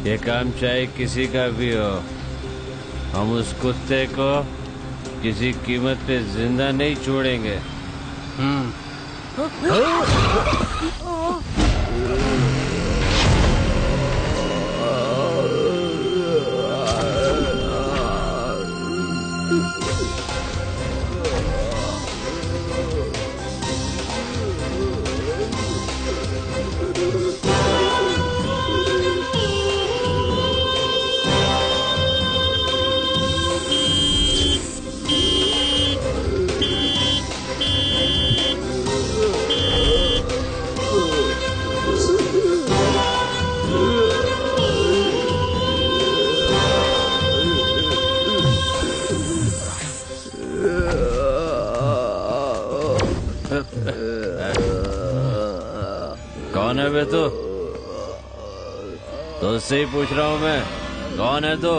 ये काम चाहे किसी का भी हो, हम उस कुत्ते को किसी कीमत पे जिंदा नहीं छोड़ेंगे। कौन है बे तू? तो उससे ही पूछ रहा हूँ मैं, कौन है तू?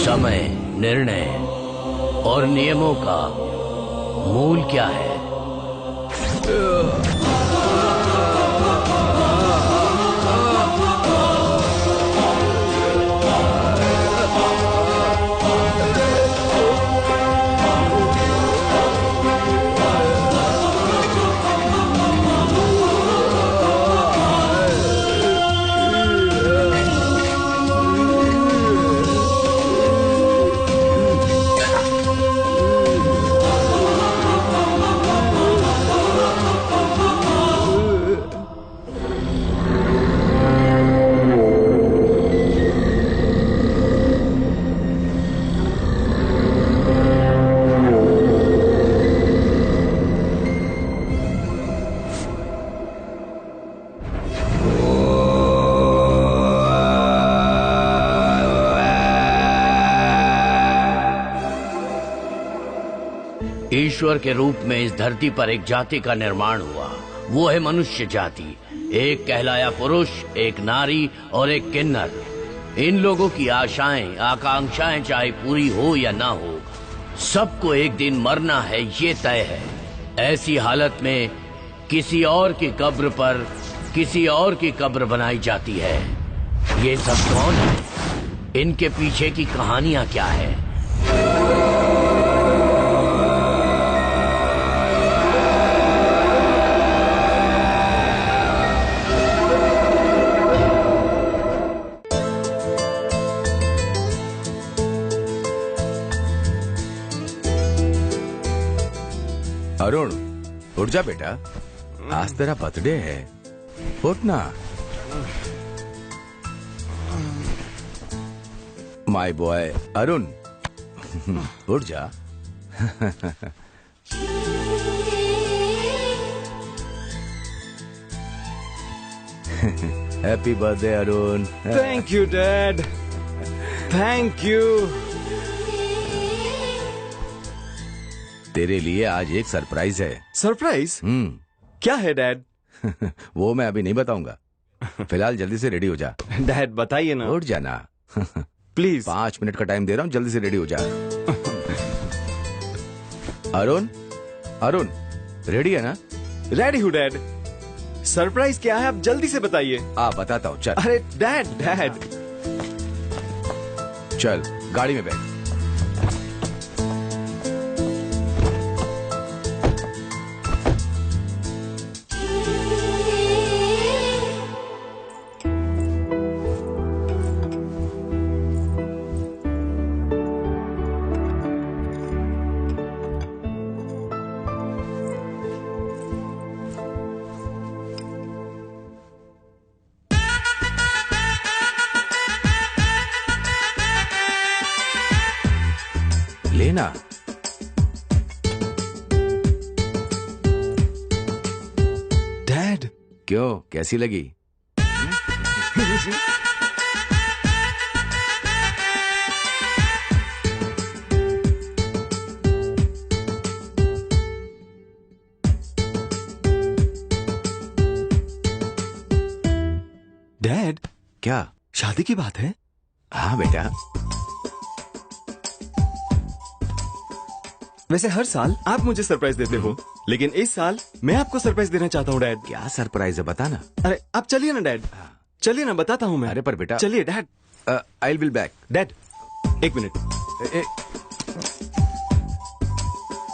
समय, निर्णय और नियमों का मूल क्या है? ईश्वर के रूप में इस धरती पर एक जाति का निर्माण हुआ, वो है मनुष्य जाति। एक कहलाया पुरुष, एक नारी और एक किन्नर। इन लोगों की आशाएं, आकांक्षाएं चाहे पूरी हो या ना हो, सबको एक दिन मरना है, ये तय है। ऐसी हालत में किसी और की कब्र पर किसी और की कब्र बनाई जाती है। ये सब कौन है? इनके पीछे की कहानियां क्या है? अरुण, उठ जा बेटा, आज तेरा बर्थडे है, उठ ना। माय बॉय अरुण, उठ जा। Happy birthday Arun. Thank you dad, thank you. तेरे लिए आज एक सरप्राइज है। सरप्राइज? क्या है डैड? वो मैं अभी नहीं बताऊंगा। फिलहाल जल्दी से रेडी हो जा। डैड बताइए ना। उठ जाना। प्लीज। 5 मिनट का टाइम दे रहा हूँ, जल्दी से रेडी हो जा। अरुण, अरुण रेडी है ना? रेडी हूँ डैड। सरप्राइज क्या है आप जल्दी से बताइए। बताता हूँ, चल। अरे डैड डैड। चल गाड़ी में बैठ। लेना। डैड। क्यों, कैसी लगी? डैड। क्या? शादी की बात है? हाँ बेटा। वैसे हर साल आप मुझे सरप्राइज देते हो, लेकिन इस साल मैं आपको सरप्राइज देना चाहता हूँ डैड। क्या सरप्राइज है, बता ना। अरे आप चलिए ना डैड, चलिए ना, बताता हूँ मैं। अरे पर बेटा। चलिए dad. I will back. Dad एक मिनट,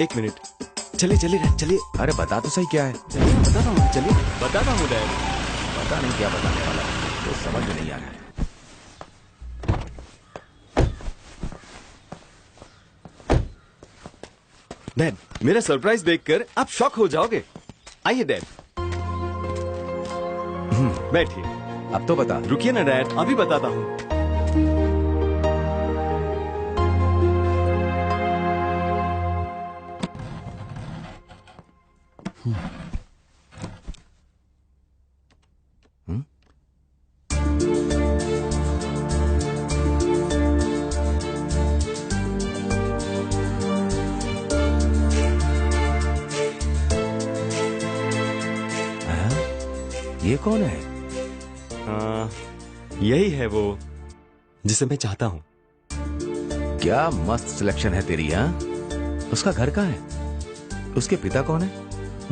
एक मिनट। चलिए चलिए डैड, चलिए। अरे बता तो सही क्या है। चलिए बताता हूँ, चलिए बताता हूँ डैड। पता नहीं क्या बताने वाला है, तो समझ में नहीं आ रहा है। डैड मेरा सरप्राइज देखकर आप शॉक हो जाओगे। आइए डैड, बैठिए। अब तो बता। रुकिए ना डैड, अभी बताता हूँ। ये कौन है? यही है वो जिसे मैं चाहता हूँ। क्या मस्त सिलेक्शन है तेरी। हाँ, उसका घर कहाँ है? उसके पिता कौन है?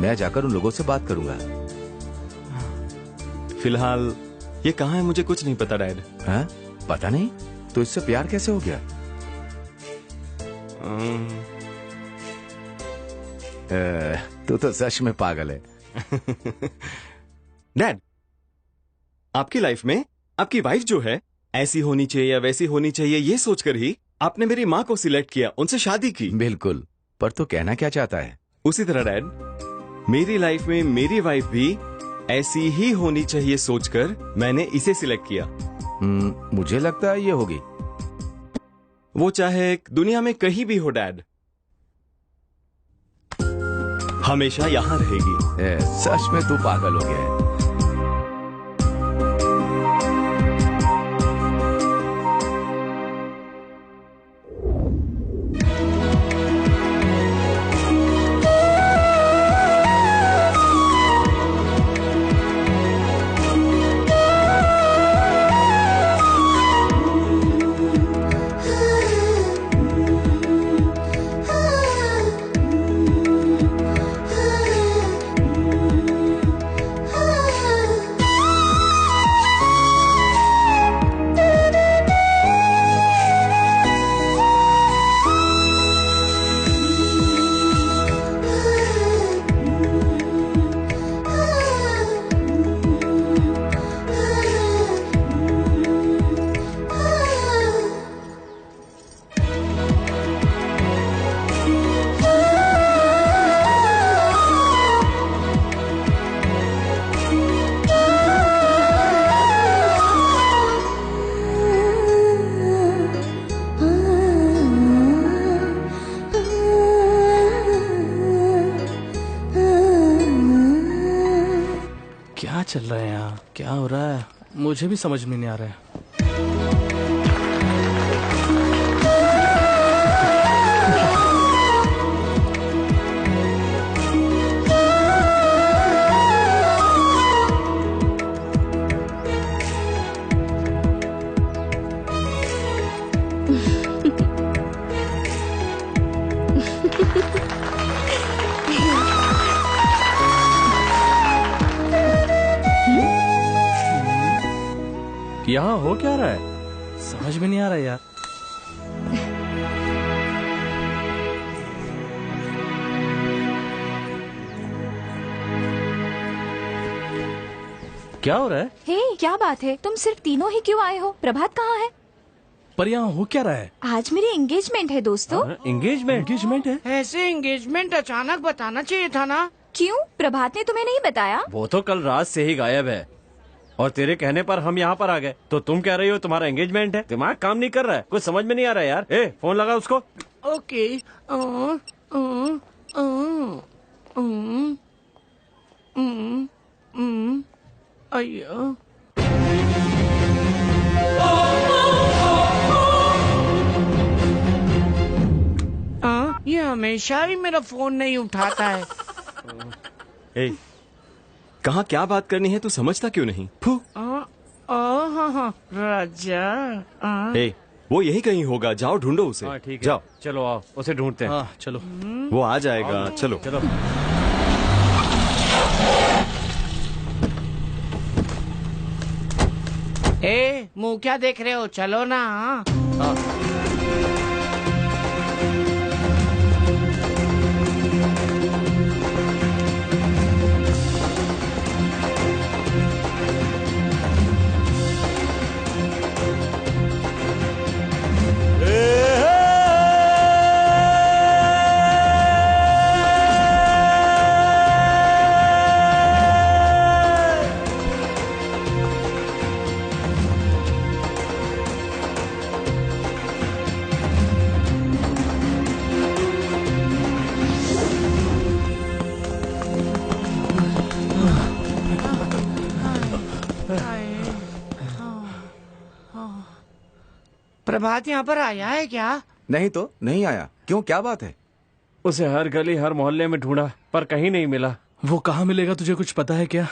मैं जाकर उन लोगों से बात करूंगा। फिलहाल ये कहाँ है मुझे कुछ नहीं पता डैड। हाँ? पता नहीं? तो इससे प्यार कैसे हो गया? तू तो सच में पागल है। डैड आपकी लाइफ में आपकी वाइफ जो है ऐसी होनी चाहिए या वैसी होनी चाहिए, ये सोचकर ही आपने मेरी माँ को सिलेक्ट किया, उनसे शादी की। बिल्कुल, पर तू कहना क्या चाहता है? उसी तरह डैड मेरी लाइफ में मेरी वाइफ भी ऐसी ही होनी चाहिए सोचकर मैंने इसे सिलेक्ट किया। मुझे लगता है ये होगी। वो चाहे दुनिया में कहीं भी हो डैड, हमेशा यहां रहेगी। सच में तू पागल हो गया है। क्या चल रहा है यहाँ? क्या हो रहा है मुझे भी समझ में नहीं आ रहा है। यहाँ हो क्या रहा है? समझ में नहीं आ रहा यार। क्या हो रहा है? हे, क्या बात है? तुम सिर्फ तीनों ही क्यों आए हो? प्रभात कहाँ है? पर यहाँ हो क्या रहा है? आज मेरी एंगेजमेंट है दोस्तों। एंगेजमेंट है? ऐसे एंगेजमेंट अचानक बताना चाहिए था ना। क्यों? प्रभात ने तुम्हें नहीं बताया? वो तो कल रात से ही गायब है और तेरे कहने पर हम यहाँ पर आ गए तो तुम कह रही हो तुम्हारा एंगेजमेंट है। दिमाग काम नहीं कर रहा है, कुछ समझ में नहीं आ रहा है यार। ए, फोन लगा उसको। ओके। अय्यो। ये हमेशा ही मेरा फोन नहीं उठाता है। ए, कहाँ क्या बात करनी है तू समझता क्यों नहीं? फू। राजा। ए, वो यही कहीं होगा, जाओ ढूंढो उसे। हाँ ठीक है, जाओ। चलो आओ उसे ढूंढते हैं। हाँ चलो। वो आ जाएगा, चलो। चलो। ए, मुंह क्या देख रहे हो? चलो ना। प्रभात यहाँ पर आया है क्या? नहीं तो नहीं आया। क्यों, क्या बात है? उसे हर गली हर मोहल्ले में ढूंढा पर कहीं नहीं मिला। वो कहाँ मिलेगा, तुझे कुछ पता है क्या?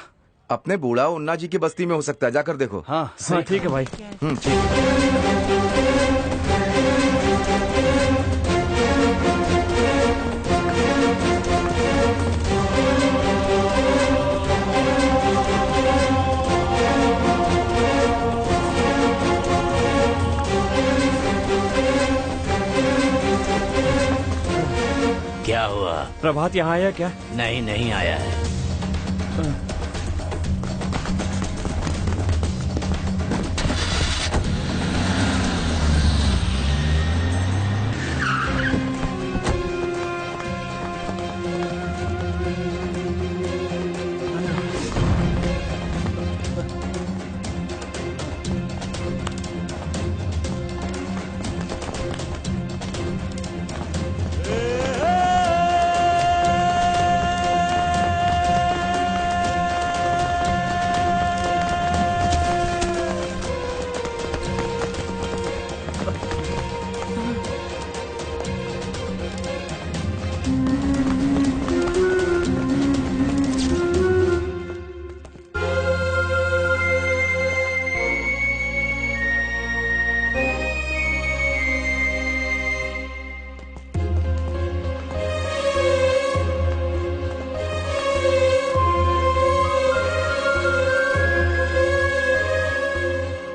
अपने बूढ़ा उन्ना जी की बस्ती में हो सकता है, जाकर देखो। हाँ हाँ ठीक है भाई। क्या हुआ? प्रभात यहाँ आया क्या? नहीं, नहीं आया है।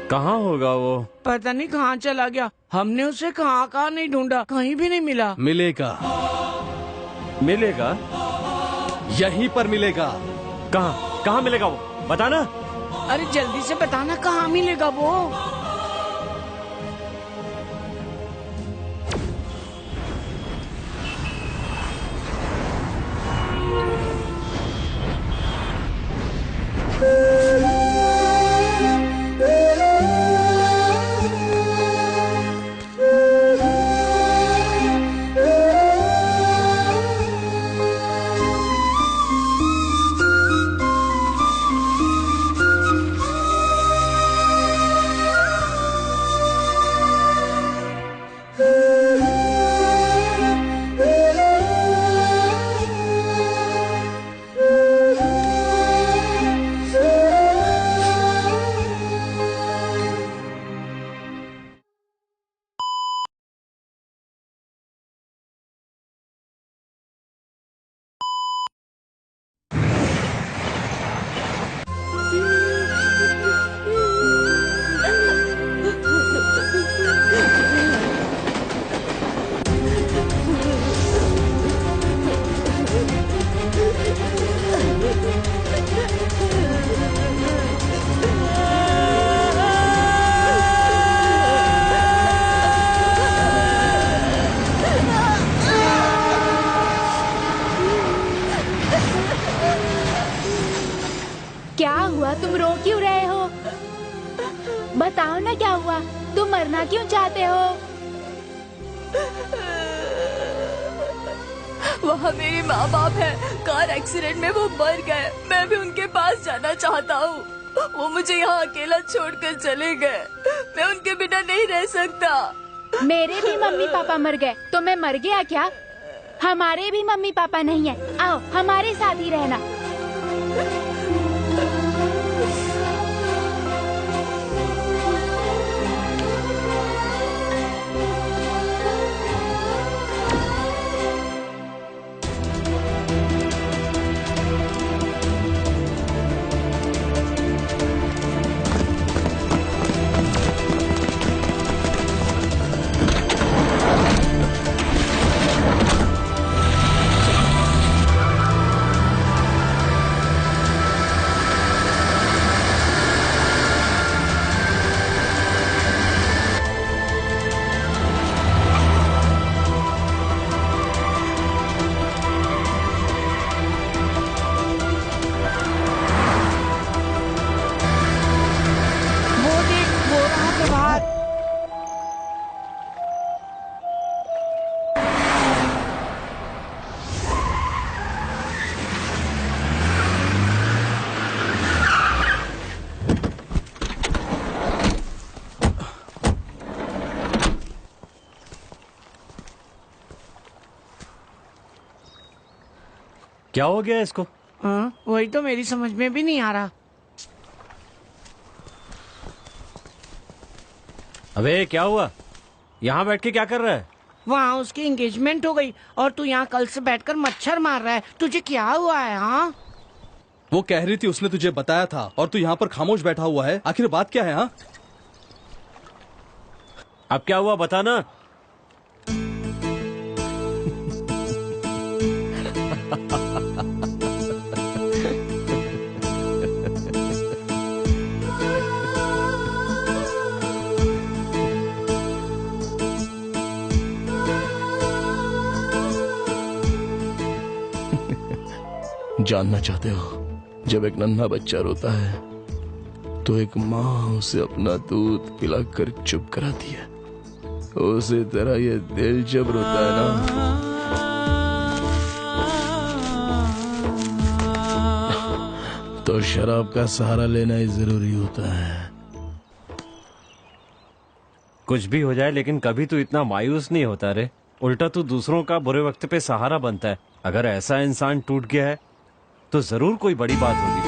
कहाँ होगा वो? पता नहीं कहाँ चला गया। हमने उसे कहाँ कहाँ नहीं ढूंढा, कहीं भी नहीं मिला। मिलेगा, मिलेगा? यहीं पर मिलेगा। कहाँ कहाँ मिलेगा वो, बताना। अरे जल्दी से बताना, कहाँ मिलेगा वो? क्या हुआ? तुम रो क्यों रहे हो? बताओ ना क्या हुआ? तुम मरना क्यों चाहते हो? वहाँ मेरे माँ बाप है, कार एक्सीडेंट में वो मर गए। मैं भी उनके पास जाना चाहता हूँ। वो मुझे यहाँ अकेला छोड़कर चले गए। मैं उनके बिना नहीं रह सकता। मेरे भी मम्मी पापा मर गए, तो मैं मर गया क्या? हमारे भी मम्मी पापा नहीं है। आओ हमारे साथ ही रहना। क्या हो गया इसको? हाँ, वही तो मेरी समझ में भी नहीं आ रहा। अबे क्या हुआ? यहाँ बैठ के क्या कर रहा है? वहाँ उसकी एंगेजमेंट हो गई और तू यहाँ कल से बैठकर मच्छर मार रहा है। तुझे क्या हुआ है? हाँ, वो कह रही थी उसने तुझे बताया था और तू यहाँ पर खामोश बैठा हुआ है। आखिर बात क्या है? हाँ, अब क्या हुआ बताना। जानना चाहते हो, जब एक नन्हा बच्चा रोता है तो एक माँ उसे अपना दूध पिलाकर चुप कराती है। उसी तरह ये दिल जब रोता है ना, तो शराब का सहारा लेना ही जरूरी होता है। कुछ भी हो जाए लेकिन कभी तू इतना मायूस नहीं होता रे। उल्टा तू दूसरों का बुरे वक्त पे सहारा बनता है। अगर ऐसा इंसान टूट गया है तो जरूर कोई बड़ी बात होगी।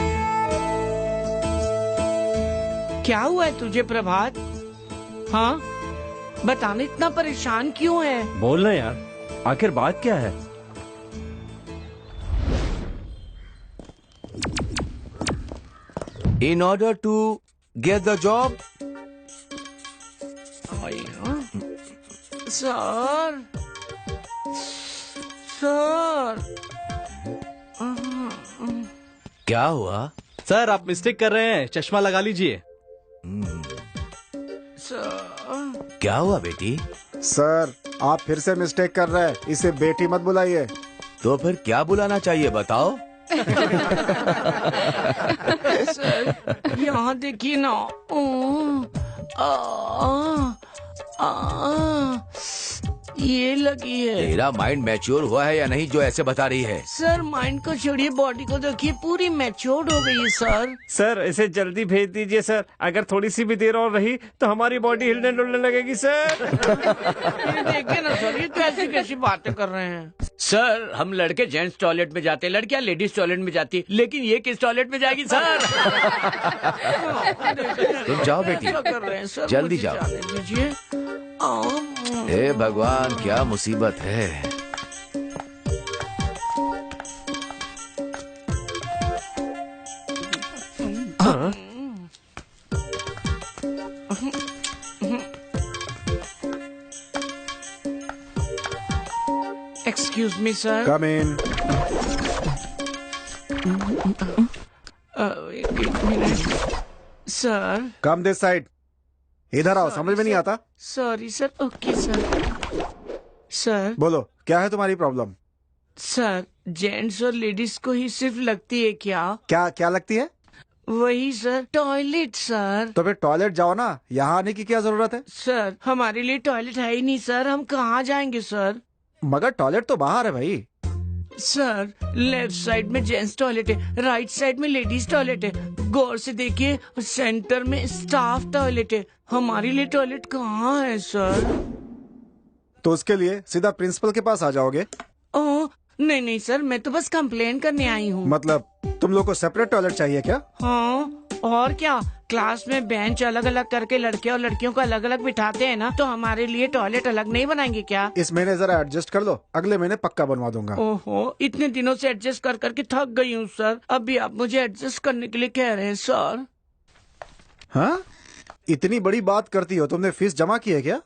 क्या हुआ है तुझे प्रभात? हाँ, बताने इतना परेशान क्यों है? बोलना यार, आखिर बात क्या है? In order to get the job, sir, sir, क्या हुआ? सर आप मिस्टेक कर रहे हैं, चश्मा लगा लीजिए। सर, क्या हुआ बेटी? सर आप फिर से मिस्टेक कर रहे हैं, इसे बेटी मत बुलाइए। तो फिर क्या बुलाना चाहिए बताओ? सर यहाँ देखिए ना। ये लगी है। तेरा माइंड मैच्योर हुआ है या नहीं जो ऐसे बता रही है? सर माइंड को छोड़िए, बॉडी को देखिए, पूरी मैच्योर्ड हो गई है सर। सर इसे जल्दी भेज दीजिए सर। अगर थोड़ी सी भी देर और रही तो हमारी बॉडी हिलने डुलने लगेगी सर। ये देखिए ना सर, ये कैसी कैसी बातें कर रहे हैं। सर हम लड़के जेंट्स टॉयलेट में जाते हैं, लड़कियां लेडीज टॉयलेट में जाती है, लेकिन ये किस टॉयलेट में जाएगी सर? तुम जाओ बेटी, ऐसा कर रहे हैं सर, जल्दी मुझे जाओ। जाने दीजिए। हे भगवान, क्या मुसीबत है। Excuse me sir. Come in. एक minute sir. Come this side. इधर आओ, समझ में नहीं आता? Sorry sir. Okay sir. Sir बोलो क्या है तुम्हारी प्रॉब्लम? सर जेंट्स और लेडीज को ही सिर्फ लगती है क्या? क्या क्या लगती है? वही सर, टॉयलेट सर। तो फिर टॉयलेट जाओ ना, यहाँ आने की क्या जरूरत है? सर हमारे लिए टॉयलेट है ही नहीं सर, हम कहाँ जाएंगे सर? मगर टॉयलेट तो बाहर है भाई। सर लेफ्ट साइड में जेंट्स टॉयलेट है, राइट साइड में लेडीज टॉयलेट है, गौर से देखिए सेंटर में स्टाफ टॉयलेट है। हमारे लिए टॉयलेट कहाँ है सर? तो उसके लिए सीधा प्रिंसिपल के पास आ जाओगे। ओह नहीं नहीं सर, मैं तो बस कंप्लेन करने आई हूँ। मतलब तुम लोग को सेपरेट टॉयलेट चाहिए क्या? हाँ और क्या, क्लास में बेंच अलग अलग करके लड़के और लड़कियों को अलग अलग बिठाते हैं ना, तो हमारे लिए टॉयलेट अलग नहीं बनाएंगे क्या? इस महीने जरा एडजस्ट कर लो, अगले महीने पक्का बनवा दूंगा। ओहो, इतने दिनों से एडजस्ट कर करके थक गई हूँ सर, अब भी आप मुझे एडजस्ट करने के लिए कह रहे हैं सर? हाँ, इतनी बड़ी बात करती हो, तुमने फीस जमा की है क्या?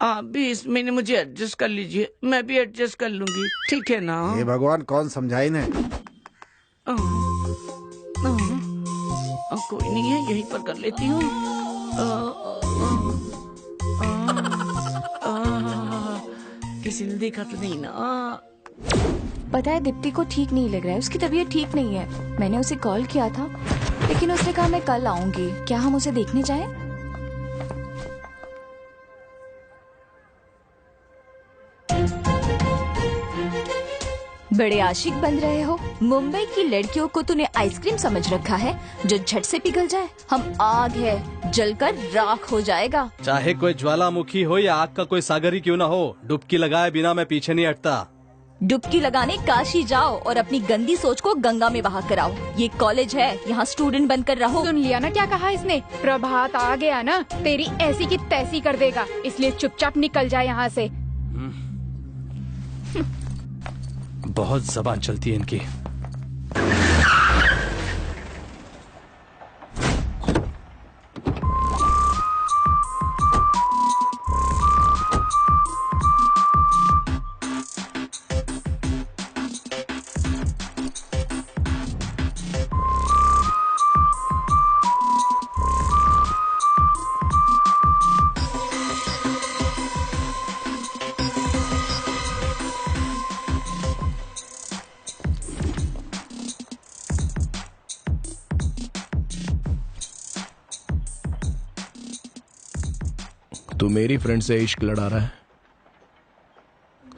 आप भी इस महीने मुझे एडजस्ट कर लीजिए, मैं भी एडजस्ट कर लूंगी, ठीक है ना? हे भगवान, कौन समझाई ने? कोई नहीं है, यहीं पर कर लेती हूँ। किसी ने देखा तो नहीं ना? पता है दीप्ति को ठीक नहीं लग रहा है, उसकी तबीयत ठीक नहीं है। मैंने उसे कॉल किया था लेकिन उसने कहा मैं कल आऊंगी। क्या हम उसे देखने जाएं? बड़े आशिक बन रहे हो। मुंबई की लड़कियों को तूने आइसक्रीम समझ रखा है जो झट से पिघल जाए। हम आग है, जलकर राख हो जाएगा। चाहे कोई ज्वालामुखी हो या आग का कोई सागर ही क्यों ना हो, डुबकी लगाए बिना मैं पीछे नहीं हटता। डुबकी लगाने काशी जाओ और अपनी गंदी सोच को गंगा में बहा कर आओ। ये कॉलेज है, यहाँ स्टूडेंट बनकर रहो। सुन लिया ना क्या कहा इसने? प्रभात आ गया ना, तेरी ऐसी की तैसी कर देगा, इसलिए चुपचाप निकल जाए यहाँ से। बहुत जबान चलती है इनकी। तू मेरी फ्रेंड से इश्क लड़ा रहा है?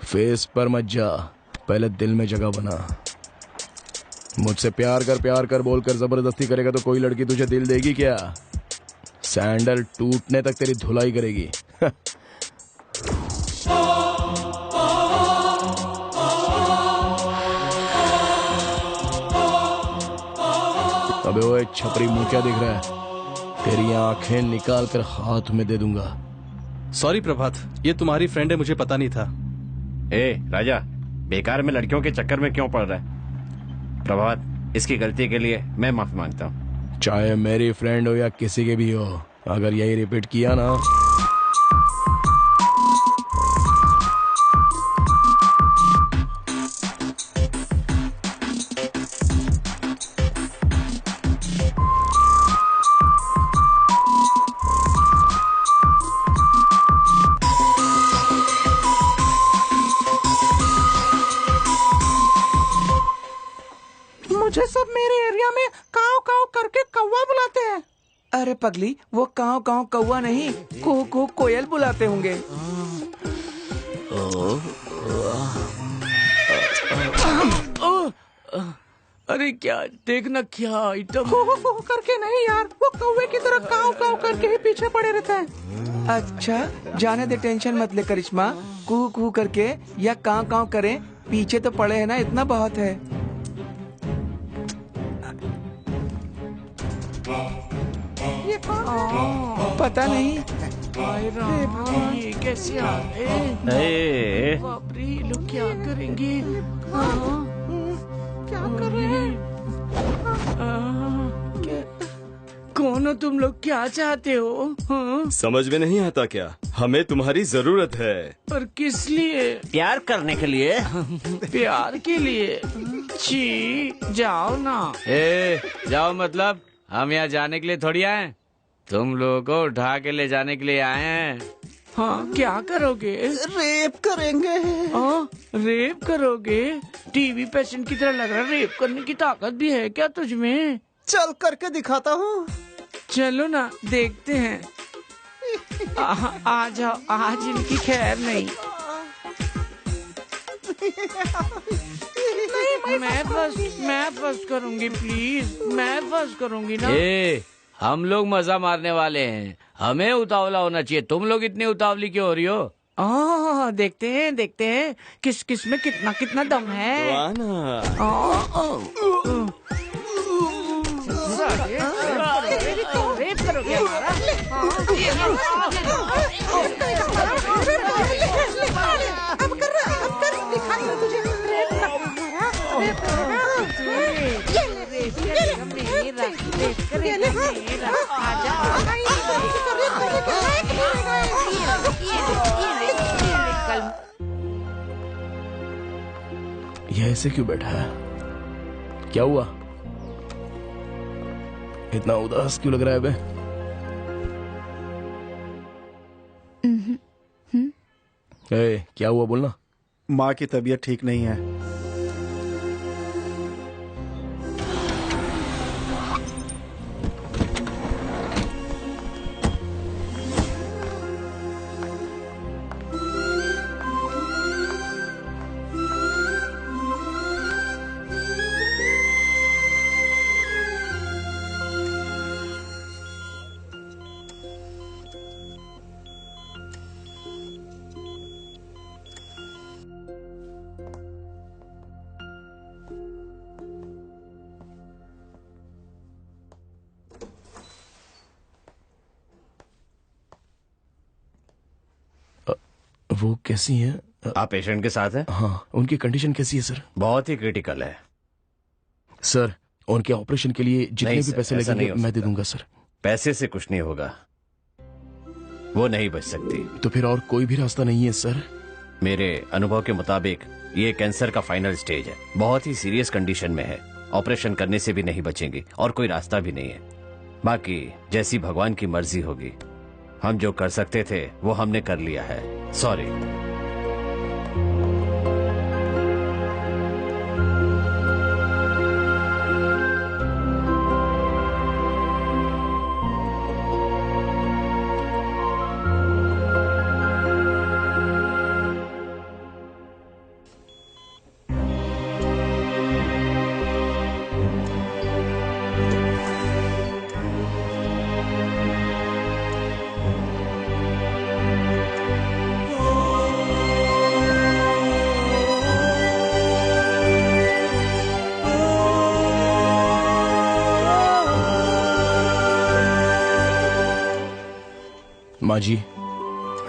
फेस पर मत जा, पहले दिल में जगह बना। मुझसे प्यार कर बोलकर जबरदस्ती करेगा तो कोई लड़की तुझे दिल देगी क्या? सैंडल टूटने तक तेरी धुलाई करेगी। अबे ओए छपरी, मुंह क्या दिख रहा है? तेरी आंखें निकाल कर हाथ में दे दूंगा। सॉरी प्रभात, ये तुम्हारी फ्रेंड है, मुझे पता नहीं था। ए राजा, बेकार में लड़कियों के चक्कर में क्यों पड़ रहा है? प्रभात, इसकी गलती के लिए मैं माफी मांगता हूँ। चाहे मेरी फ्रेंड हो या किसी के भी हो, अगर यही रिपीट किया ना मुझे सब मेरे एरिया में काव काव करके कौवा बुलाते हैं। अरे पगली, वो काव काव कौवा नहीं, को कोयल बुलाते होंगे। अरे क्या देखना, क्या आइटम करके नहीं यार, वो कौवे की तरह काव काव करके ही पीछे पड़े रहते हैं। अच्छा जाने दे, टेंशन मत ले करिश्मा। कू करके या काव काव करें, पीछे तो पड़े है ना, इतना बहुत है। ये पता नहीं ये कैसे आ गए? बाप रे, लोग क्या करेंगे? क्या कर रहे हैं? कौन हो तुम लोग, क्या चाहते हो? समझ में नहीं आता क्या? हमें तुम्हारी जरूरत है। और किस लिए? प्यार करने के लिए। प्यार के लिए? छी, जाओ ना। जाओ मतलब? हम यहाँ जाने के लिए थोड़ी आए, तुम लोगों को उठा के ले जाने के लिए आए हैं। हाँ, क्या करोगे? रेप करेंगे। रेप करोगे? टीवी पेशेंट की तरह लग रहा है। रेप करने की ताकत भी है क्या तुझ में? चल करके दिखाता हूँ। चलो ना देखते हैं। आ जाओ, आज इनकी खैर नहीं। मैं फर्स्ट करूंगी, प्लीज मैं फर्स्ट करूंगी ना। हम लोग मजा मारने वाले हैं, हमें उतावला होना चाहिए। तुम लोग इतनी उतावली क्यों हो रही हो? देखते हैं किस किस में कितना कितना दम है। रेप करोगे हमारा? ये ऐसे क्यों बैठा है? क्या हुआ? इतना उदास क्यों लग रहा है बे? क्या हुआ बोलना। माँ की तबीयत ठीक नहीं है। वो कैसी हैं? आप पेशेंट के साथ हैं? हाँ, उनकी कंडीशन कैसी है सर? बहुत ही क्रिटिकल है सर। उनके ऑपरेशन के लिए जितने भी पैसे लगेंगे मैं दे दूंगा सर। पैसे से कुछ नहीं होगा, वो नहीं बच सकती। तो फिर और कोई भी रास्ता नहीं है सर? मेरे अनुभव के मुताबिक ये कैंसर का फाइनल स्टेज है, बहुत ही सीरियस कंडीशन में है। ऑपरेशन करने से भी नहीं बचेंगी और कोई रास्ता भी नहीं है। बाकी जैसी भगवान की मर्जी होगी। हम जो कर सकते थे वो हमने कर लिया है। सॉरी। माँ जी,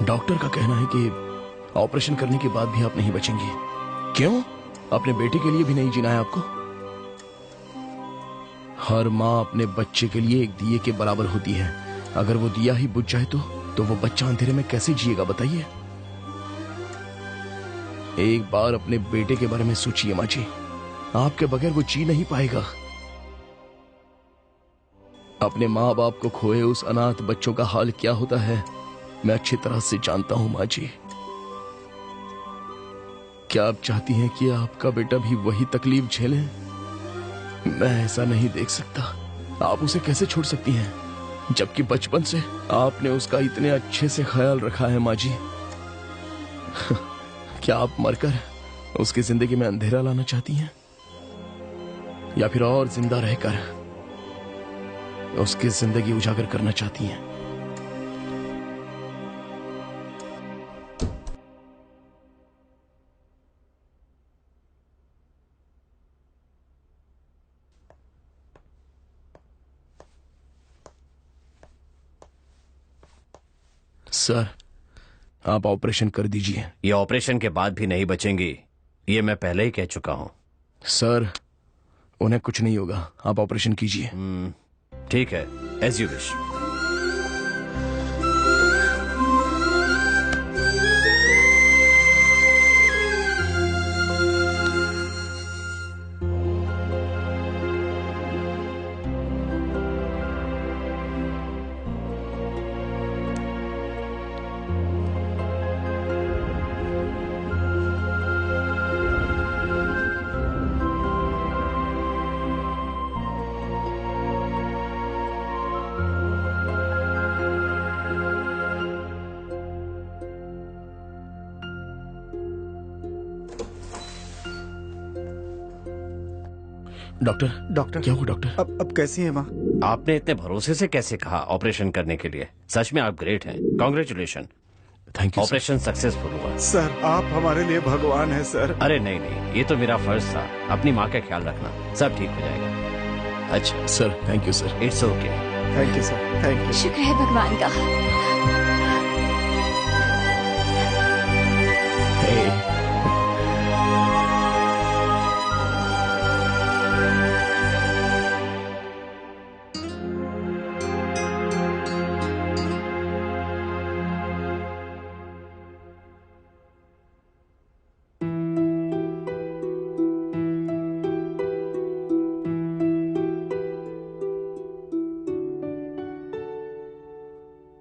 डॉक्टर का कहना है कि ऑपरेशन करने के बाद भी आप नहीं बचेंगी। क्यों? अपने बेटे के लिए भी नहीं जीना है आपको? हर माँ अपने बच्चे के लिए एक दिए के बराबर होती है। अगर वो दिया ही बुझ जाए तो वो बच्चा अंधेरे में कैसे जिएगा बताइए? एक बार अपने बेटे के बारे में सोचिए माँ जी, आपके बगैर वो जी नहीं पाएगा। अपने माँ बाप को खोए उस अनाथ बच्चों का हाल क्या होता है मैं अच्छी तरह से जानता हूं माँ जी। क्या आप चाहती हैं कि आपका बेटा भी वही तकलीफ झेले? मैं ऐसा नहीं देख सकता। आप उसे कैसे छोड़ सकती हैं, जबकि बचपन से आपने उसका इतने अच्छे से ख्याल रखा है माँ जी। क्या आप मरकर उसकी जिंदगी में अंधेरा लाना चाहती हैं, या फिर और जिंदा रहकर उसकी जिंदगी उजागर करना चाहती हैं? सर, आप ऑपरेशन कर दीजिए। ये ऑपरेशन के बाद भी नहीं बचेंगी, ये मैं पहले ही कह चुका हूं। सर, उन्हें कुछ नहीं होगा, आप ऑपरेशन कीजिए। ठीक है, as you wish. Doctor doctor क्या हुआ डॉक्टर? अब कैसी है माँ? आपने इतने भरोसे से कैसे कहा ऑपरेशन करने के लिए? सच में आप ग्रेट हैं। Congratulation. Thank you. Operation successful हुआ। सर आप हमारे लिए भगवान हैं सर। अरे नहीं नहीं, ये तो मेरा फर्ज था। अपनी माँ का ख्याल रखना, सब ठीक हो जाएगा। अच्छा sir thank you sir. It's okay. Thank you sir, thank you. शुक्र है भगवान का।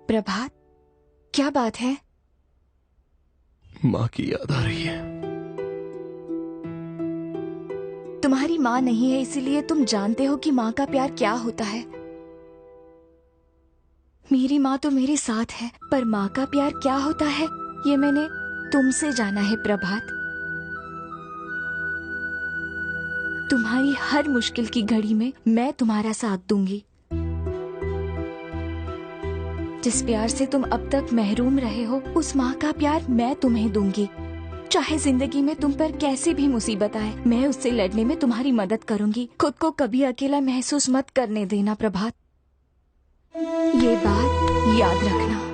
प्रभात, क्या बात है? माँ की याद आ रही है। तुम्हारी माँ नहीं है इसीलिए तुम जानते हो कि माँ का प्यार क्या होता है। मेरी माँ तो मेरे साथ है, पर माँ का प्यार क्या होता है ये मैंने तुमसे जाना है प्रभात। तुम्हारी हर मुश्किल की घड़ी में मैं तुम्हारा साथ दूंगी। जिस प्यार से तुम अब तक महरूम रहे हो, उस माँ का प्यार मैं तुम्हें दूंगी। चाहे जिंदगी में तुम पर कैसी भी मुसीबत आए, मैं उससे लड़ने में तुम्हारी मदद करूंगी। खुद को कभी अकेला महसूस मत करने देना प्रभात, ये बात याद रखना।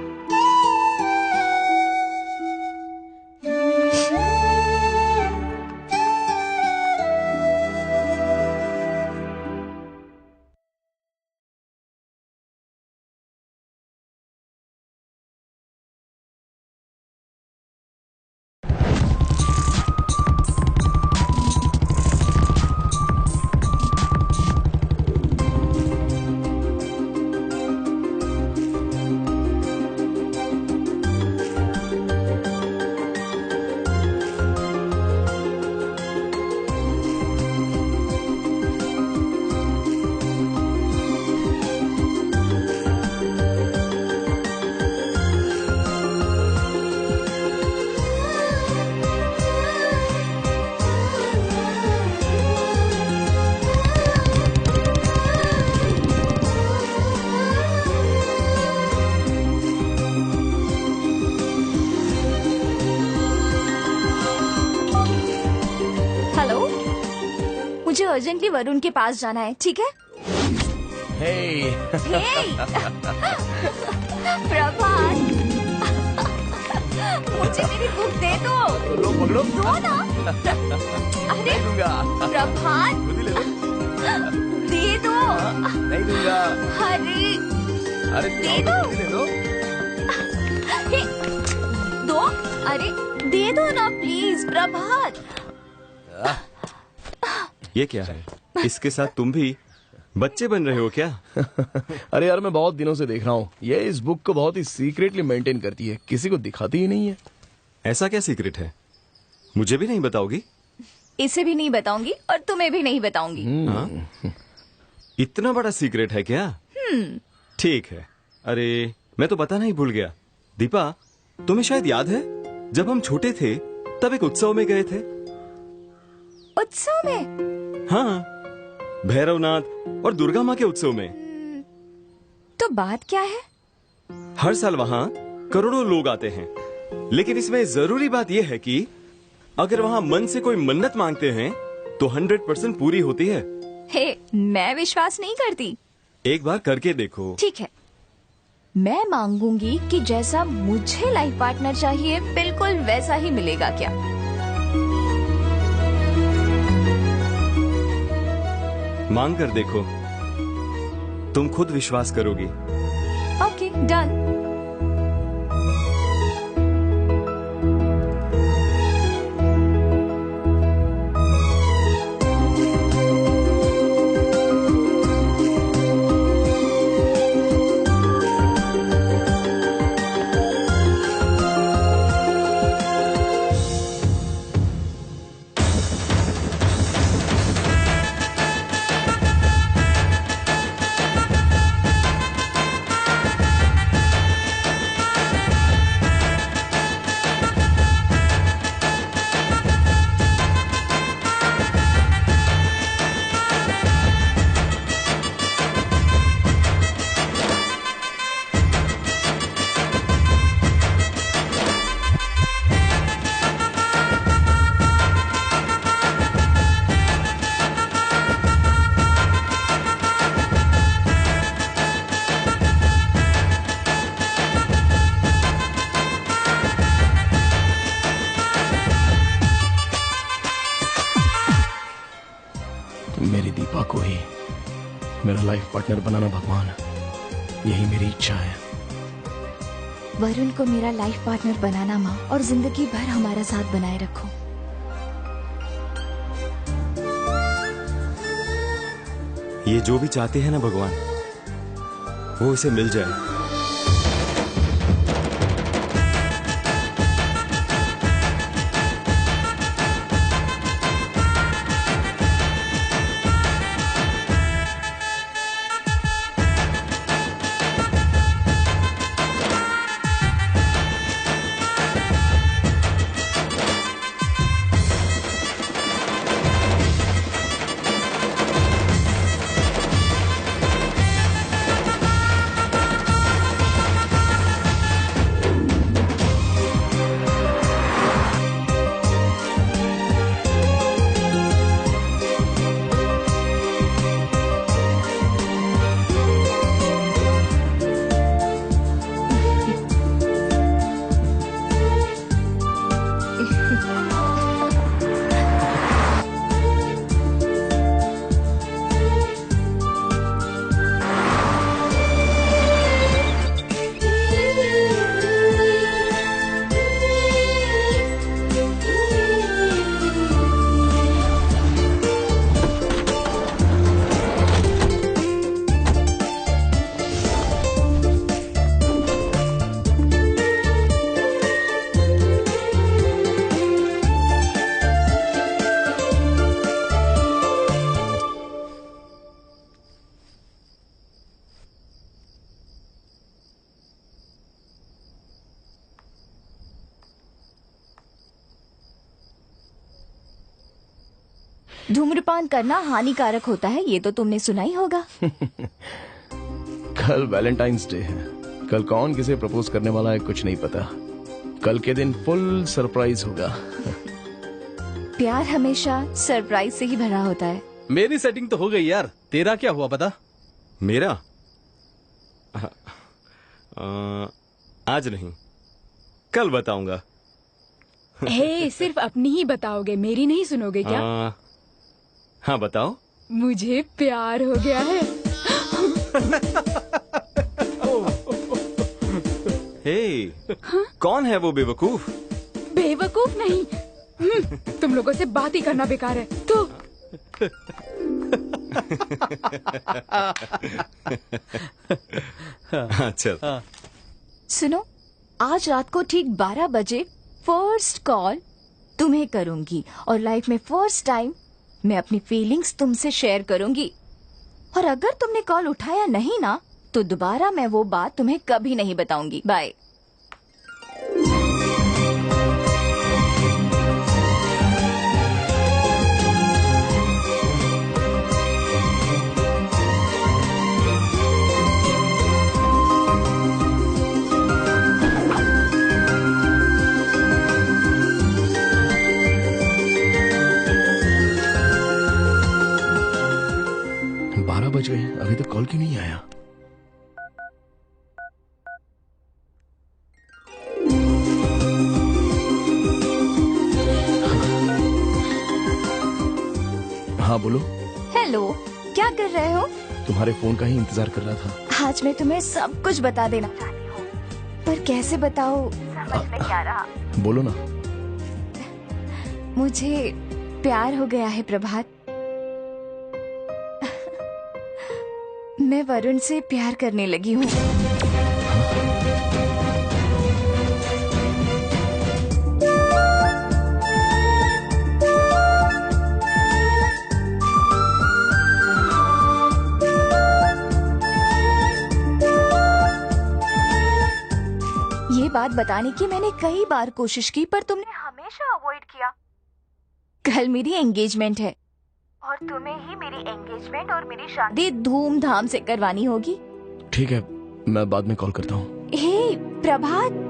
मुझे अर्जेंटली वरुण के पास जाना है, ठीक है? हे प्रभात, मुझे मेरी बुक दे दो। पकड़ो दो ना। अरे प्रभात, दे दो। नहीं दूंगा। अरे दे दो। दो, अरे दे दो ना प्लीज प्रभात। ये क्या है? इसके साथ तुम भी बच्चे बन रहे हो क्या? अरे यार मैं बहुत दिनों से देख रहा हूँ, ये इस बुक को बहुत ही सीक्रेटली मेंटेन करती है, किसी को दिखाती ही नहीं है। ऐसा क्या सीक्रेट है? मुझे भी नहीं बताओगी? इसे भी नहीं बताऊंगी और तुम्हें भी नहीं बताऊंगी। इतना बड़ा सीक्रेट है क्या? ठीक है। अरे मैं तो बताना ही भूल गया। दीपा, तुम्हें शायद याद है जब हम छोटे थे तब एक उत्सव में गए थे। उत्सव में? हाँ, भैरवनाथ और दुर्गा माँ के उत्सव में। तो बात क्या है? हर साल वहाँ करोड़ों लोग आते हैं, लेकिन इसमें जरूरी बात यह है कि अगर वहाँ मन से कोई मन्नत मांगते हैं तो 100% पूरी होती है। हे, मैं विश्वास नहीं करती। एक बार करके देखो। ठीक है, मैं मांगूंगी कि जैसा मुझे लाइफ पार्टनर चाहिए बिल्कुल वैसा ही मिलेगा क्या? मांग कर देखो, तुम खुद विश्वास करोगी। Okay, done. मेरा लाइफ पार्टनर बनाना भगवान, यही मेरी इच्छा है। वरुण को मेरा लाइफ पार्टनर बनाना माँ, और जिंदगी भर हमारा साथ बनाए रखो। ये जो भी चाहते हैं ना भगवान, वो इसे मिल जाए। धूम्रपान करना हानिकारक होता है, ये तो तुमने सुना ही होगा। कल वैलेंटाइंस डे है। कल कौन किसे प्रपोज करने वाला है कुछ नहीं पता। कल के दिन फुल सरप्राइज होगा। प्यार हमेशा सरप्राइज से ही भरा होता है। मेरी सेटिंग तो हो गई यार, तेरा क्या हुआ बता? मेरा आज नहीं, कल बताऊंगा। हे, सिर्फ अपनी ही बताओगे, मेरी नहीं सुनोगे क्या? हाँ बताओ। मुझे प्यार हो गया है। हे, कौन है वो बेवकूफ? बेवकूफ नहीं, तुम लोगों से बात ही करना बेकार है। तो चल। सुनो, आज रात को ठीक 12 बजे फर्स्ट कॉल तुम्हें करूंगी, और लाइफ में फर्स्ट टाइम मैं अपनी फीलिंग्स तुमसे शेयर करूंगी। और अगर तुमने कॉल उठाया नहीं ना, तो दोबारा मैं वो बात तुम्हें कभी नहीं बताऊंगी। बाय। बज गए, अभी तक कॉल क्यों नहीं आया? हाँ बोलो। हेलो, क्या कर रहे हो? तुम्हारे फोन का ही इंतजार कर रहा था। आज मैं तुम्हें सब कुछ बता देना चाहती हूँ, पर कैसे बताऊँ समझ में क्या रहा। बोलो ना। मुझे प्यार हो गया है प्रभात। मैं वरुण से प्यार करने लगी हूँ। ये बात बताने की मैंने कई बार कोशिश की, पर तुमने हमेशा अवॉइड किया। कल मेरी एंगेजमेंट है, और तुम्हें ही मेरी एंगेजमेंट और मेरी शादी धूमधाम से करवानी होगी। ठीक है, मैं बाद में कॉल करता हूँ। हे प्रभात,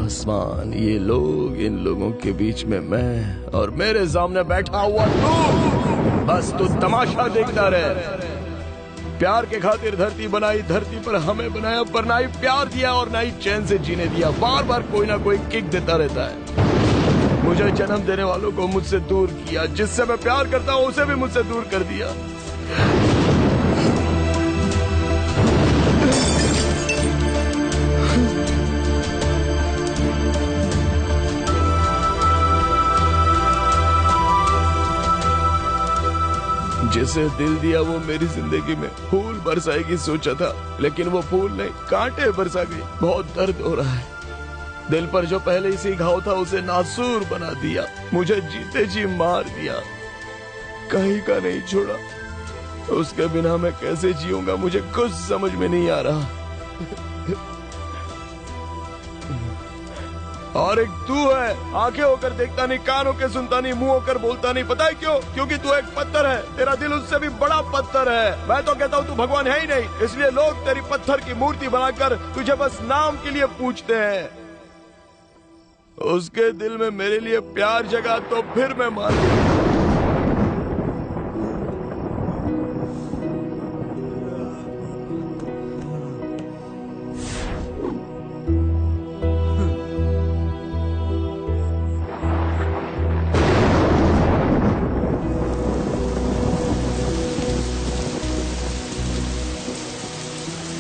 आसमान, ये लोग, इन लोगों के बीच में मैं, और मेरे सामने बैठा हुआ तू। बस तू तमाशा देखता रहे। प्यार के खातिर धरती बनाई, धरती पर हमें बनाया, पर ना ही प्यार दिया और ना ही चैन से जीने दिया। बार बार कोई ना कोई किक देता रहता है। मुझे जन्म देने वालों को मुझसे दूर किया, जिससे मैं प्यार करता हूँ उसे भी मुझसे दूर कर दिया। जिसे दिल दिया वो मेरी जिंदगी में फूल बरसाएगी सोचा था, लेकिन वो फूल नहीं, कांटे बरसा गई। बहुत दर्द हो रहा है। दिल पर जो पहले ही घाव था उसे नासूर बना दिया। मुझे जीते जी मार दिया, कहीं का नहीं छोड़ा। उसके बिना मैं कैसे जीऊंगा, मुझे कुछ समझ में नहीं आ रहा। और एक तू है, आंखें होकर देखता नहीं, कान होकर सुनता नहीं, मुंह होकर बोलता नहीं। पता है क्यों? क्योंकि तू एक पत्थर है। तेरा दिल उससे भी बड़ा पत्थर है। मैं तो कहता हूँ तू भगवान है ही नहीं, इसलिए लोग तेरी पत्थर की मूर्ति बनाकर तुझे बस नाम के लिए पूछते हैं। उसके दिल में मेरे लिए प्यार जगा तो फिर मैं मान गया।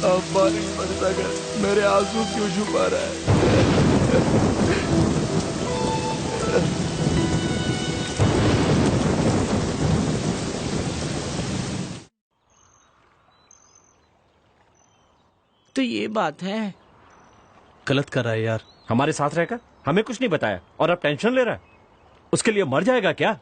अब बारिश बरसा कर मेरे आंसू क्यों छुपा रहा है? तो ये बात है। गलत कर रहा है यार। हमारे साथ रहकर हमें कुछ नहीं बताया और अब टेंशन ले रहा है। उसके लिए मर जाएगा क्या?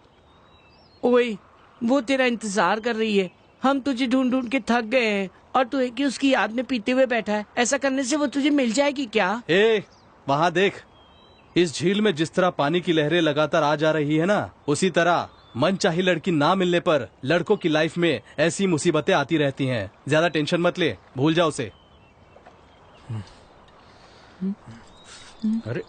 ओए, वो तेरा इंतजार कर रही है। हम तुझे ढूंढ ढूंढ के थक गए हैं और तू एक ही उसकी याद में पीते हुए बैठा है। ऐसा करने से वो तुझे मिल जाएगी क्या? ए, वहाँ देख, इस झील में जिस तरह पानी की लहरें लगातार आ जा रही है ना, उसी तरह मनचाही लड़की ना मिलने पर लड़कों की लाइफ में ऐसी मुसीबतें आती रहती हैं। ज्यादा टेंशन मत ले, भूल जा उसे। अरे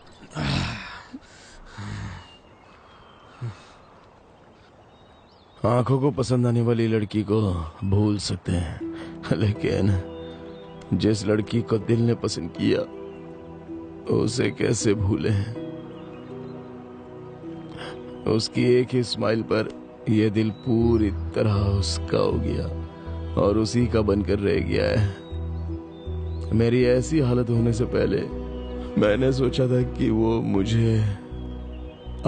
आंखों को पसंद आने वाली लड़की को भूल सकते हैं, लेकिन जिस लड़की को दिल ने पसंद किया उसे कैसे भूले? उसकी एक ही स्माइल पर यह दिल पूरी तरह उसका हो गया और उसी का बनकर रह गया है। मेरी ऐसी हालत होने से पहले मैंने सोचा था कि वो मुझे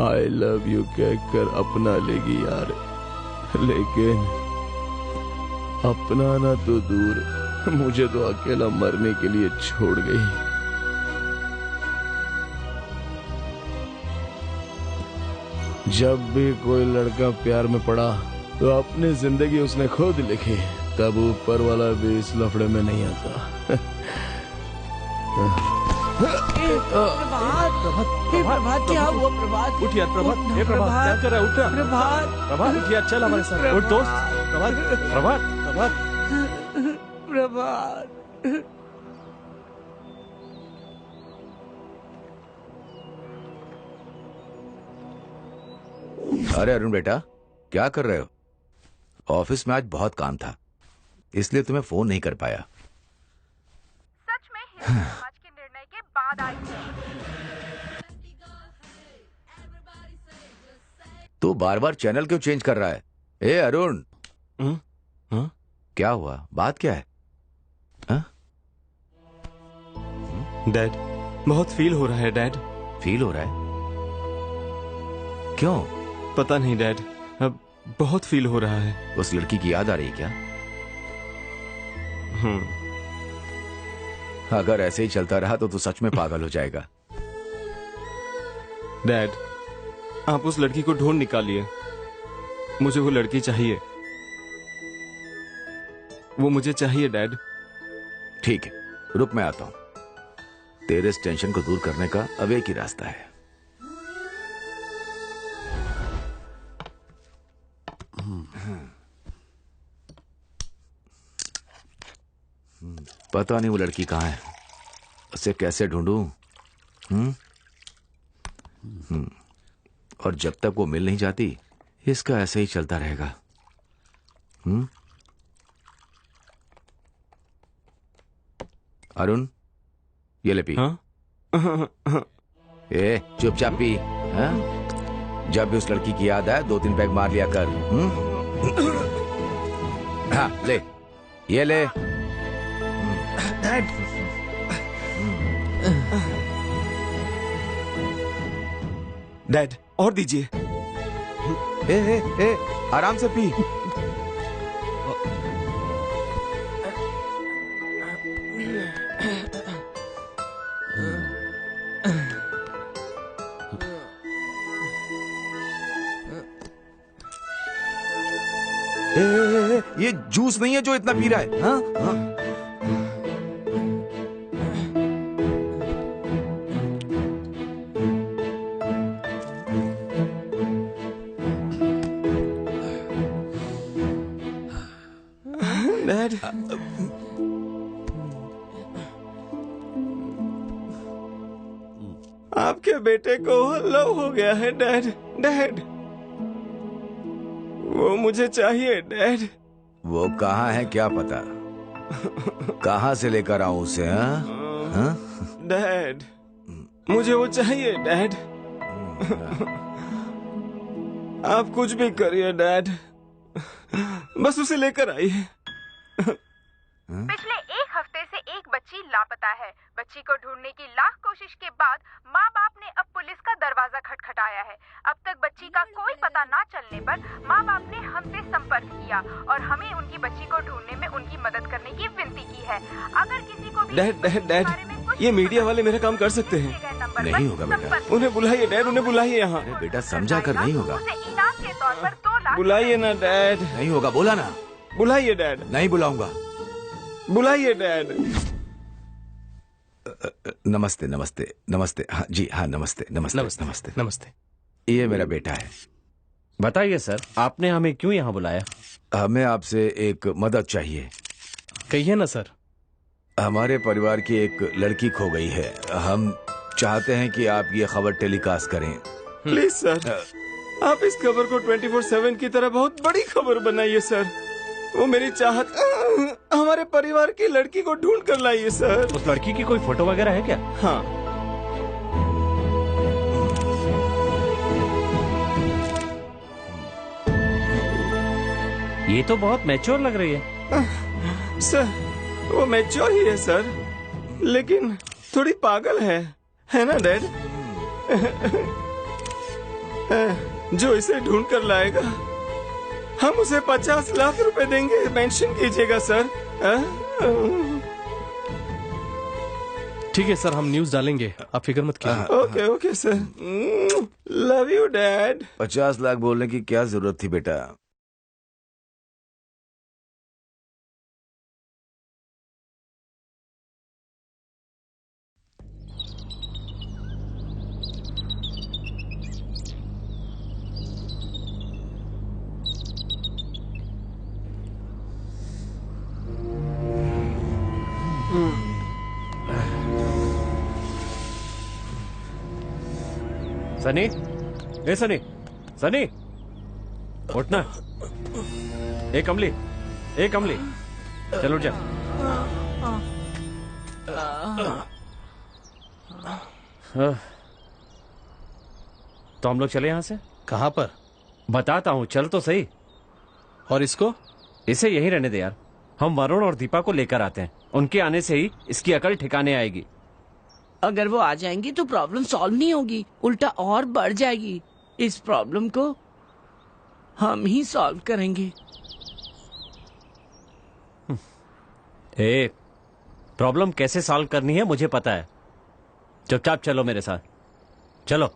आई लव यू कहकर अपना लेगी यार, लेकिन अपनाना तो दूर, मुझे तो अकेला मरने के लिए छोड़ गई। जब भी कोई लड़का प्यार में पड़ा तो अपनी जिंदगी उसने खुद लिखी, तब ऊपर वाला भी इस लफड़े में नहीं आता। प्रभात, क्या हुआ? प्रभात, उठ यार प्रभात। ए प्रभात, क्या कर रहा है? उठ ना। प्रभात, प्रभात उठ यार, चल हमारे साथ। उठ दोस्त। प्रभात, प्रभात, प्रभात। प्रभात। अरे अरुण बेटा, क्या कर रहे हो? ऑफिस में आज बहुत काम था, इसलिए तुम्हें फोन नहीं कर पाया। सच में हिंदू समाज के निर्णय के बाद आई है। तू बार बार चैनल क्यों चेंज कर रहा है? ए अरुण, क्या हुआ? बात क्या है? डैड, बहुत फील हो रहा है डैड। फील हो रहा है? क्यों? पता नहीं डैड, अब बहुत फील हो रहा है। उस लड़की की याद आ रही है क्या? अगर ऐसे ही चलता रहा तो तू सच में पागल हो जाएगा। डैड, आप उस लड़की को ढूंढ निकालिए। मुझे वो लड़की चाहिए, वो मुझे चाहिए डैड। ठीक है, रुक, मैं आता हूं। तेरे इस टेंशन को दूर करने का अब एक ही रास्ता है। पता नहीं वो लड़की कहाँ है, उसे कैसे ढूंढूं? और जब तक वो मिल नहीं जाती इसका ऐसे ही चलता रहेगा। अरुण, ये ले पी। ए, चुपचाप पी। हाँ? जब भी उस लड़की की याद आए 2-3 पैग मार लिया कर। हाँ, ले, ये ले। डैड, और दीजिए। ए, आराम से पी। ये जूस नहीं है जो इतना पी रहा है। हाँ? हाँ? डैड, आपके बेटे को लव हो गया है डैड। डैड, वो मुझे चाहिए डैड। वो कहाँ है क्या पता? कहाँ से लेकर आऊं उसे? हाँ? डैड, मुझे वो चाहिए डैड। आप कुछ भी करिए डैड, बस उसे लेकर आइए। पिछले 1 हफ्ते से एक बच्ची लापता है। बच्ची को ढूंढने की लाख कोशिश के बाद माँ बाप ने अब पुलिस का दरवाजा खटखटाया है। अब तक बच्ची का कोई पता न चलने पर माँ बाप ने हमसे संपर्क किया और हमें उनकी बच्ची को ढूंढने में उनकी मदद करने की विनती की है। अगर किसी को भी डैड, ये मीडिया वाले मेरा काम कर सकते हैं। नहीं होगा बेटा। उन्हें बुलाइए डैड, उन्हें बुलाइए यहाँ। बेटा समझा कर नहीं होगा। इनाम के तौर पर 2 लाख बुलाइए ना डैड। नहीं होगा, बोला ना। बुलाइए डैड। नहीं बुलाऊंगा। बुलाइए डैड। नमस्ते नमस्ते नमस्ते। हाँ जी, हाँ नमस्ते नमस्ते नमस्ते नमस्ते नमस्ते। ये मेरा बेटा है। बताइए सर, आपने हमें क्यों यहाँ बुलाया? हमें आपसे एक मदद चाहिए। कहिए ना सर। हमारे परिवार की एक लड़की खो गई है। हम चाहते हैं कि आप ये खबर टेलीकास्ट करें। प्लीज सर, आप इस खबर को 24/7 की तरह बहुत बड़ी खबर बनाइए सर। वो मेरी चाहत, हमारे परिवार की लड़की को ढूंढ कर लाइए सर। उस लड़की की कोई फोटो वगैरह है क्या? हाँ। ये तो बहुत मैच्योर लग रही है। सर, वो मैच्योर ही है सर, लेकिन थोड़ी पागल है ना डैड? जो इसे ढूंढ कर लाएगा, हम उसे 50 लाख रुपए देंगे। मेंशन कीजिएगा सर। ठीक है सर, हम न्यूज़ डालेंगे, आप फिक्र मत कीजिए। Okay sir. Love you dad. 50 lakh बोलने की क्या जरूरत थी बेटा? सनी, ए सनी, सनी, उठना। ए कमली, चलो उठ जा। तो हम लोग चले यहाँ से? कहाँ पर? बताता हूँ, चल तो सही। और इसको? इसे यहीं रहने दे यार। हम वरुण और दीपा को लेकर आते हैं। उनके आने से ही इसकी अकल ठिकाने आएगी। अगर वो आ जाएंगी तो प्रॉब्लम सॉल्व नहीं होगी, उल्टा और बढ़ जाएगी। इस प्रॉब्लम को हम ही सॉल्व करेंगे। प्रॉब्लम कैसे सॉल्व करनी है मुझे पता है। चुपचाप चलो मेरे साथ, चलो।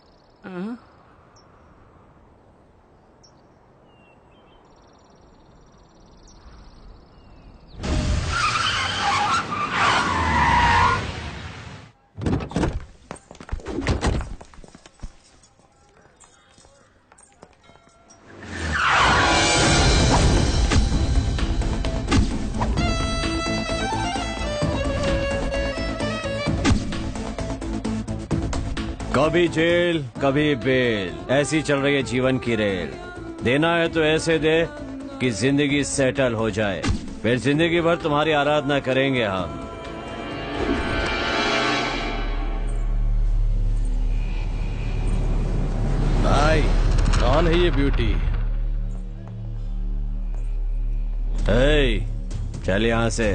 कभी जेल कभी बेल, ऐसी चल रही है जीवन की रेल। देना है तो ऐसे दे कि जिंदगी सेटल हो जाए, फिर जिंदगी भर तुम्हारी आराधना करेंगे हम। भाई कौन है ये ब्यूटी? चल यहाँ से।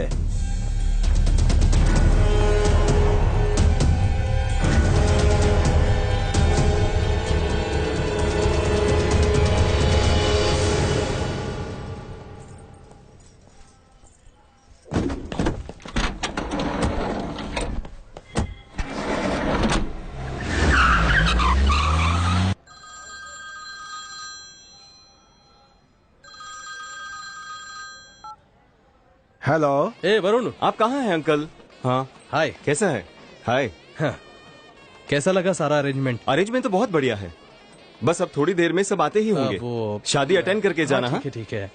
हेलो। ए वरुण, आप कहाँ हैं अंकल? हाँ हाय। कैसा है? हाय। हाँ। कैसा लगा सारा अरेंजमेंट? अरेंजमेंट तो बहुत बढ़िया है, बस अब थोड़ी देर में सब आते ही होंगे। वो शादी अटेंड करके जाना। हाँ, ठीक है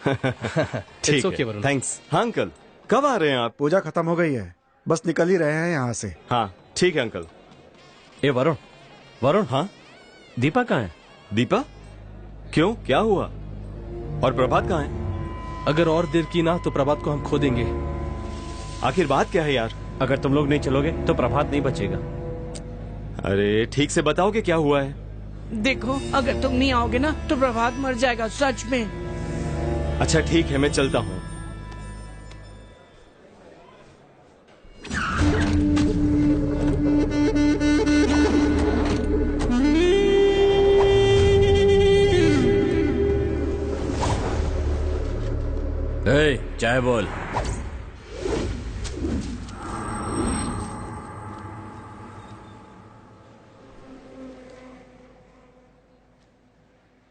ठीक ओके है, वरुण। थैंक्स। हाँ अंकल, कब आ रहे हैं आप? पूजा खत्म हो गई है, बस निकल ही रहे हैं यहाँ से। हाँ ठीक है अंकल। ए वरुण, वरुण। हाँ दीपा कहाँ है? दीपा? क्यों, क्या हुआ? और प्रभात कहाँ है? अगर और देर की ना तो प्रभात को हम खो देंगे। आखिर बात क्या है यार? अगर तुम लोग नहीं चलोगे तो प्रभात नहीं बचेगा। अरे ठीक से बताओ कि क्या हुआ है। देखो, अगर तुम नहीं आओगे ना तो प्रभात मर जाएगा, सच में। अच्छा ठीक है, मैं चलता हूँ। चाय बोल।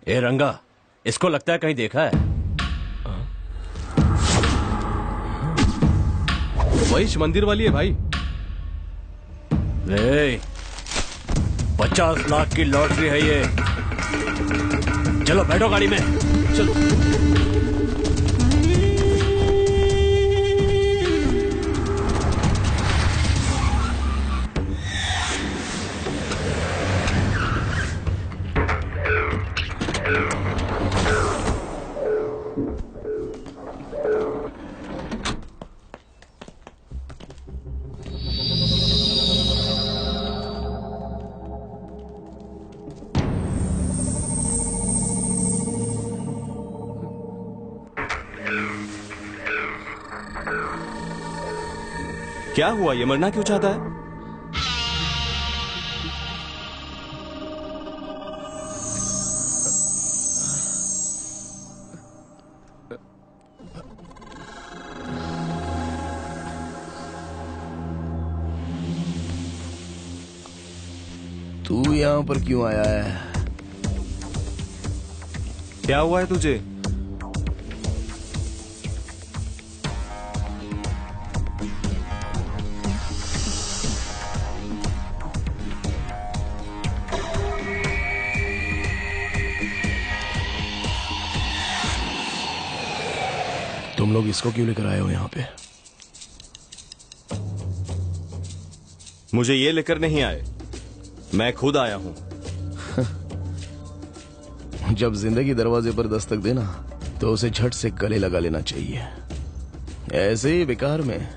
ए रंगा, इसको लगता है कहीं देखा है। वही मंदिर वाली है भाई। 50 लाख की लॉटरी है ये। चलो बैठो गाड़ी में। चलो। क्या हुआ, ये मरना क्यों चाहता है? तू यहाँ पर क्यों आया है? क्या हुआ है तुझे? तुम लोग इसको क्यों लेकर आए हो यहाँ पे? मुझे ये लेकर नहीं आए, मैं खुद आया हूं। जब जिंदगी दरवाजे पर दस्तक देना तो उसे झट से गले लगा लेना चाहिए। ऐसे ही बेकार में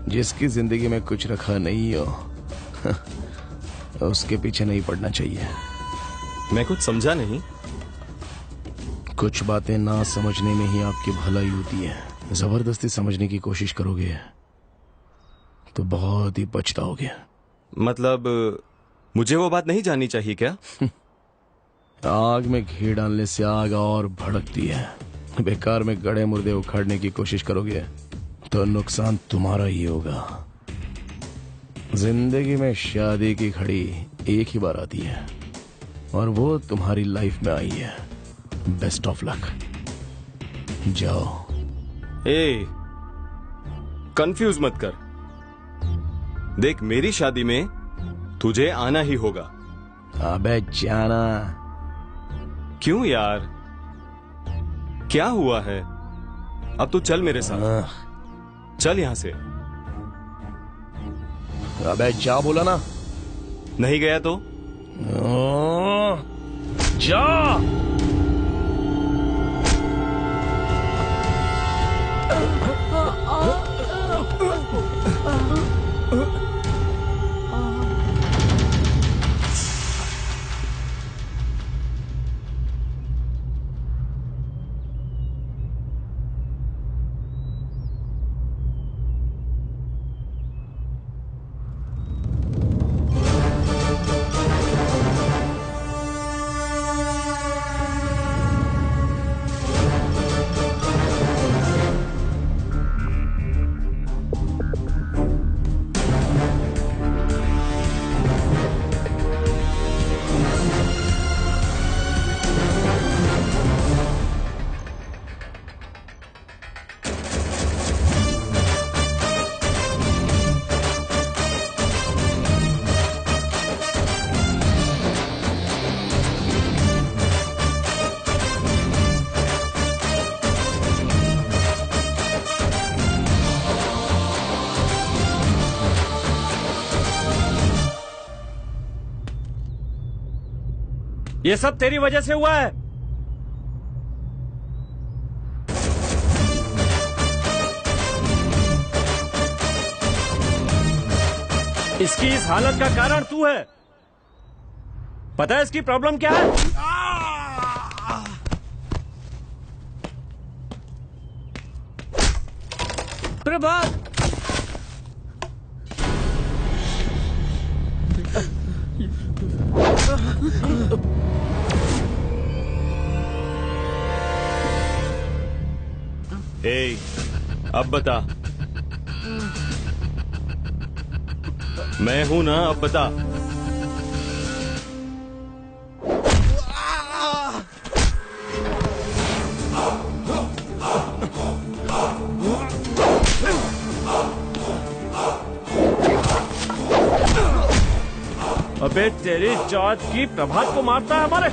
जिसकी जिंदगी में कुछ रखा नहीं हो उसके पीछे नहीं पड़ना चाहिए। मैं कुछ समझा नहीं। कुछ बातें ना समझने में ही आपकी भलाई होती है। जबरदस्ती समझने की कोशिश करोगे तो बहुत ही पछताओगे। मतलब मुझे वो बात नहीं जाननी चाहिए क्या? आग में घी डालने से आग और भड़कती है। बेकार में गड़े मुर्दे उखाड़ने की कोशिश करोगे तो नुकसान तुम्हारा ही होगा। जिंदगी में शादी की घड़ी एक ही बार आती है और वो तुम्हारी लाइफ में आई है। Best of luck. जाओ। कंफ्यूज मत कर। देख, मेरी शादी में तुझे आना ही होगा। अबे जाना। क्यों यार, क्या हुआ है? अब तू चल मेरे साथ, चल यहां से। अबे जा बोला ना। नहीं गया तो? जा। ये सब तेरी वजह से हुआ है। इसकी इस हालत का कारण तू है। पता है इसकी प्रॉब्लम क्या है? प्रभात, ए, अब बता। मैं हूं ना, अब बता। अबे तेरी जात की प्रभात को मारता है हमारे।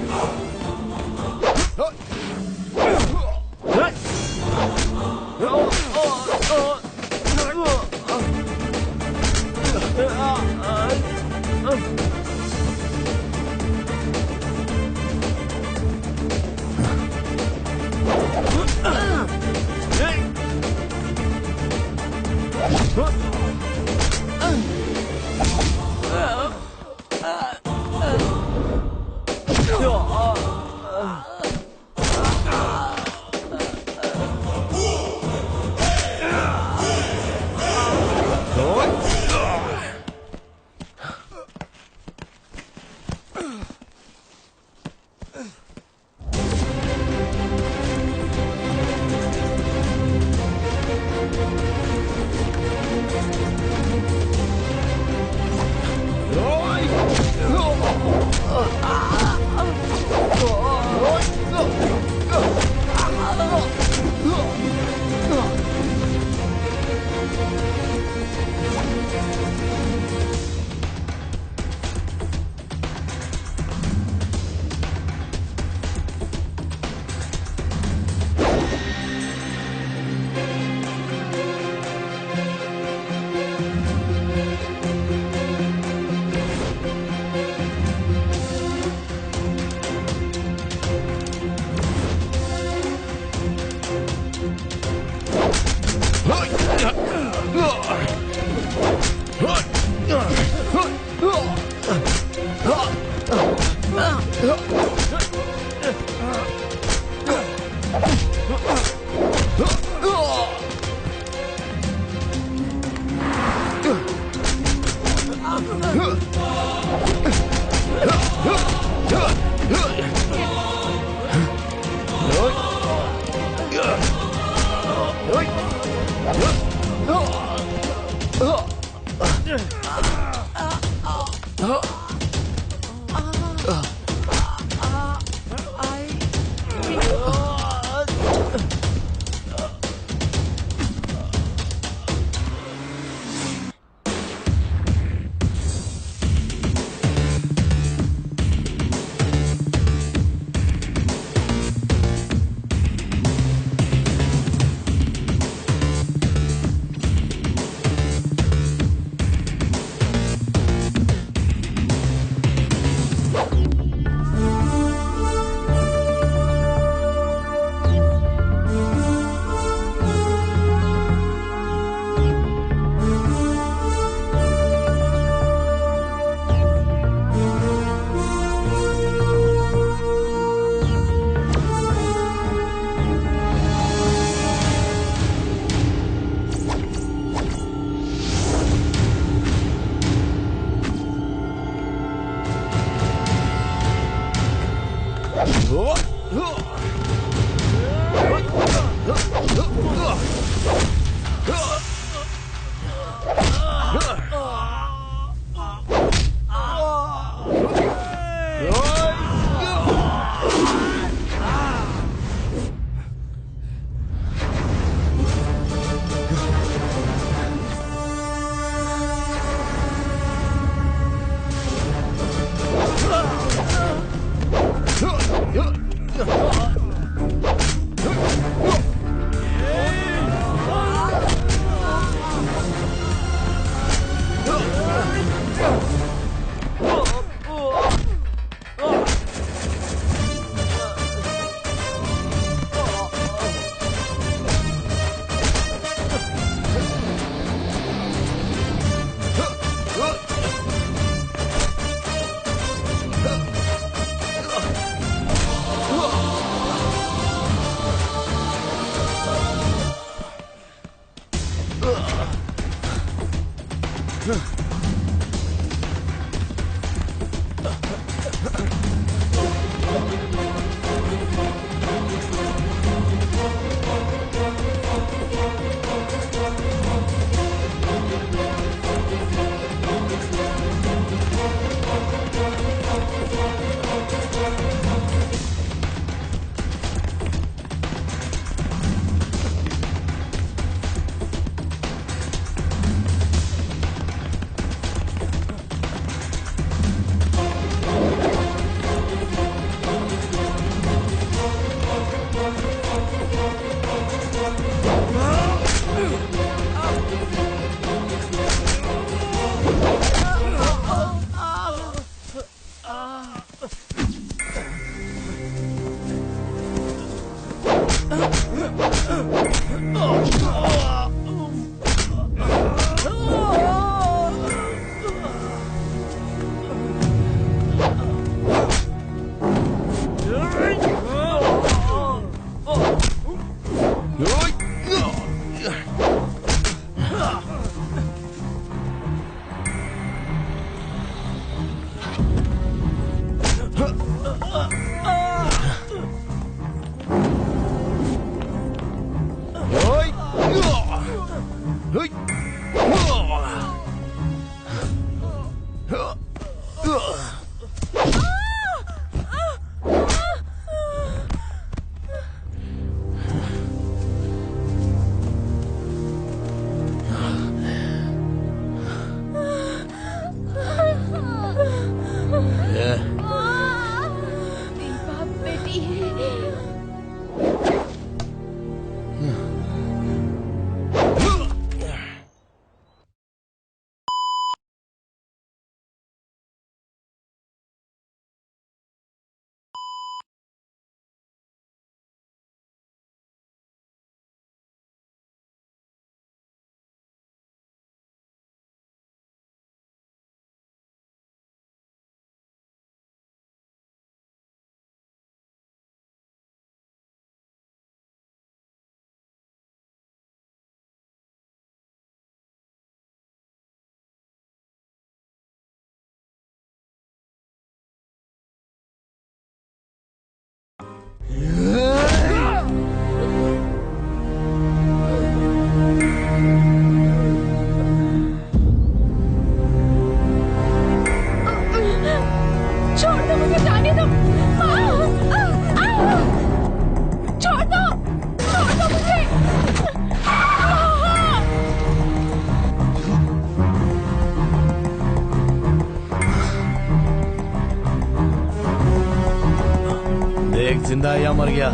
जिंदा है या मर गया?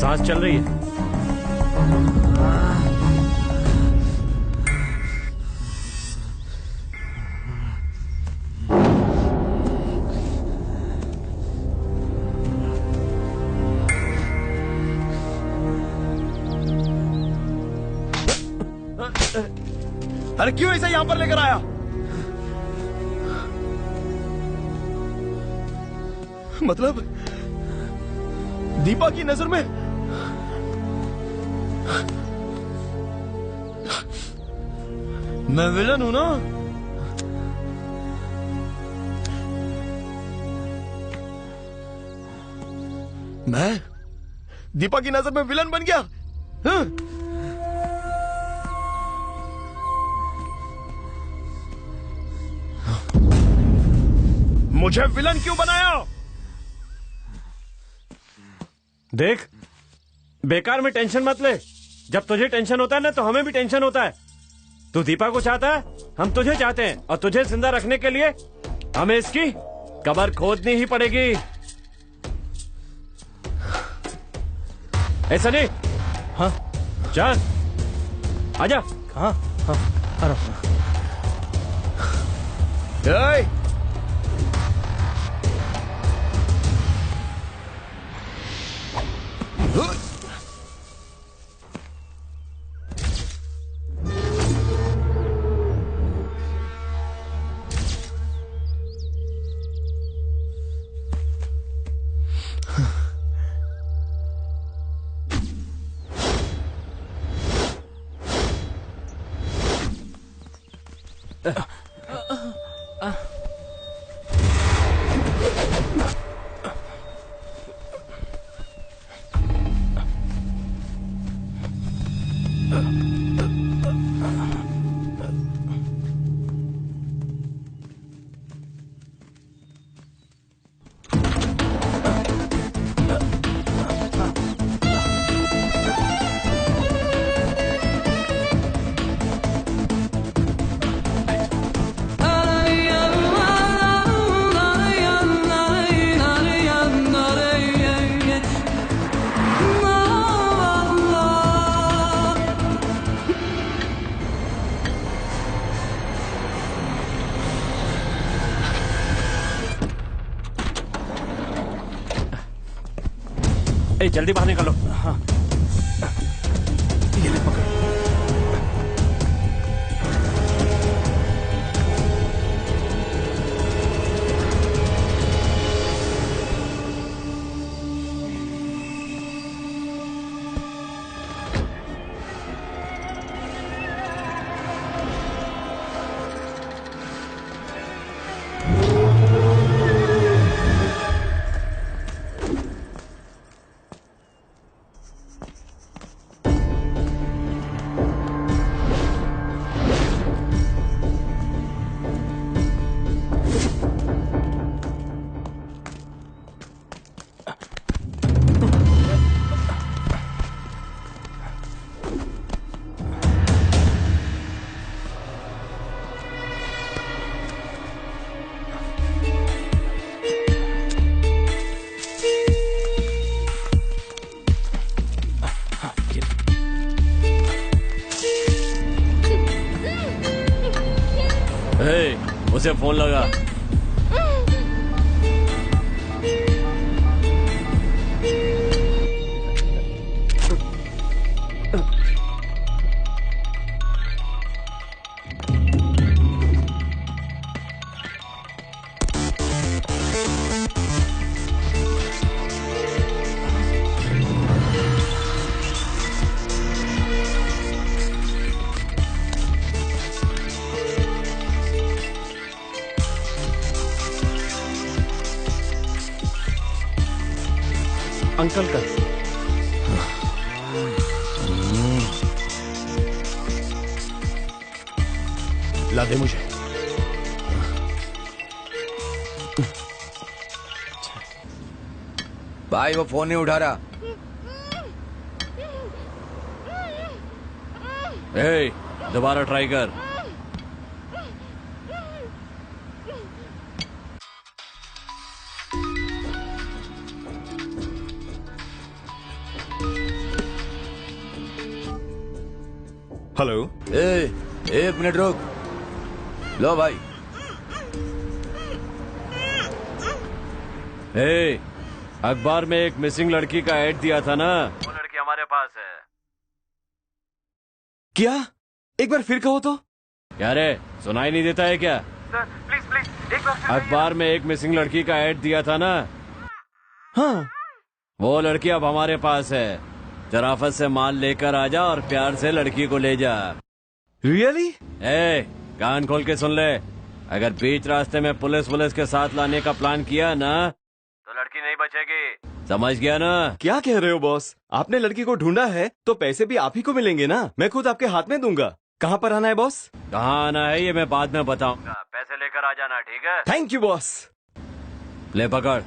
सांस चल रही है। अरे क्यों इसे यहां पर लेकर आया? मतलब दीपा की नजर में मैं विलन हूं ना? मैं दीपा की नजर में विलन बन गया? हाँ? मुझे विलन क्यों बनाया? देख, बेकार में टेंशन मत ले। जब तुझे टेंशन होता है ना तो हमें भी टेंशन होता है। तू दीपा को चाहता है, हम तुझे चाहते हैं, और तुझे जिंदा रखने के लिए हमें इसकी कब्र खोदनी ही पड़ेगी। ऐसा नहीं? हाँ चल आजा। हाँ हाँ आ रहा हूं। ए, जल्दी बाहर निकालो। हाँ ये ले पकड़। उसे फोन लगा। अंकल का ला दे मुझे। भाई वो फोन नहीं उठा रहा। ए, दोबारा ट्राई कर। हेलो। एक मिनट रुक। लो भाई। अखबार में एक मिसिंग लड़की का ऐड दिया था ना, वो लड़की हमारे पास है। क्या? एक बार फिर कहो तो। क्या रे, सुनाई नहीं देता है क्या? सर प्लीज प्लीज एक बार फिर अखबार में एक मिसिंग लड़की का ऐड दिया था ना। हाँ, वो लड़की अब हमारे पास है। जराफत से माल लेकर आ जा और प्यार से लड़की को ले जा। रियली? कान खोल के सुन ले। अगर बीच रास्ते में पुलिस के साथ लाने का प्लान किया ना तो लड़की नहीं बचेगी। समझ गया ना? क्या कह रहे हो बॉस? आपने लड़की को ढूंढा है तो पैसे भी आप ही को मिलेंगे ना। मैं खुद आपके हाथ में दूंगा। कहाँ पर आना है बॉस? कहाँ आना है ये मैं बाद में बताऊंगा। पैसे लेकर आ जाना, ठीक है? Thank you boss. ले पकड़।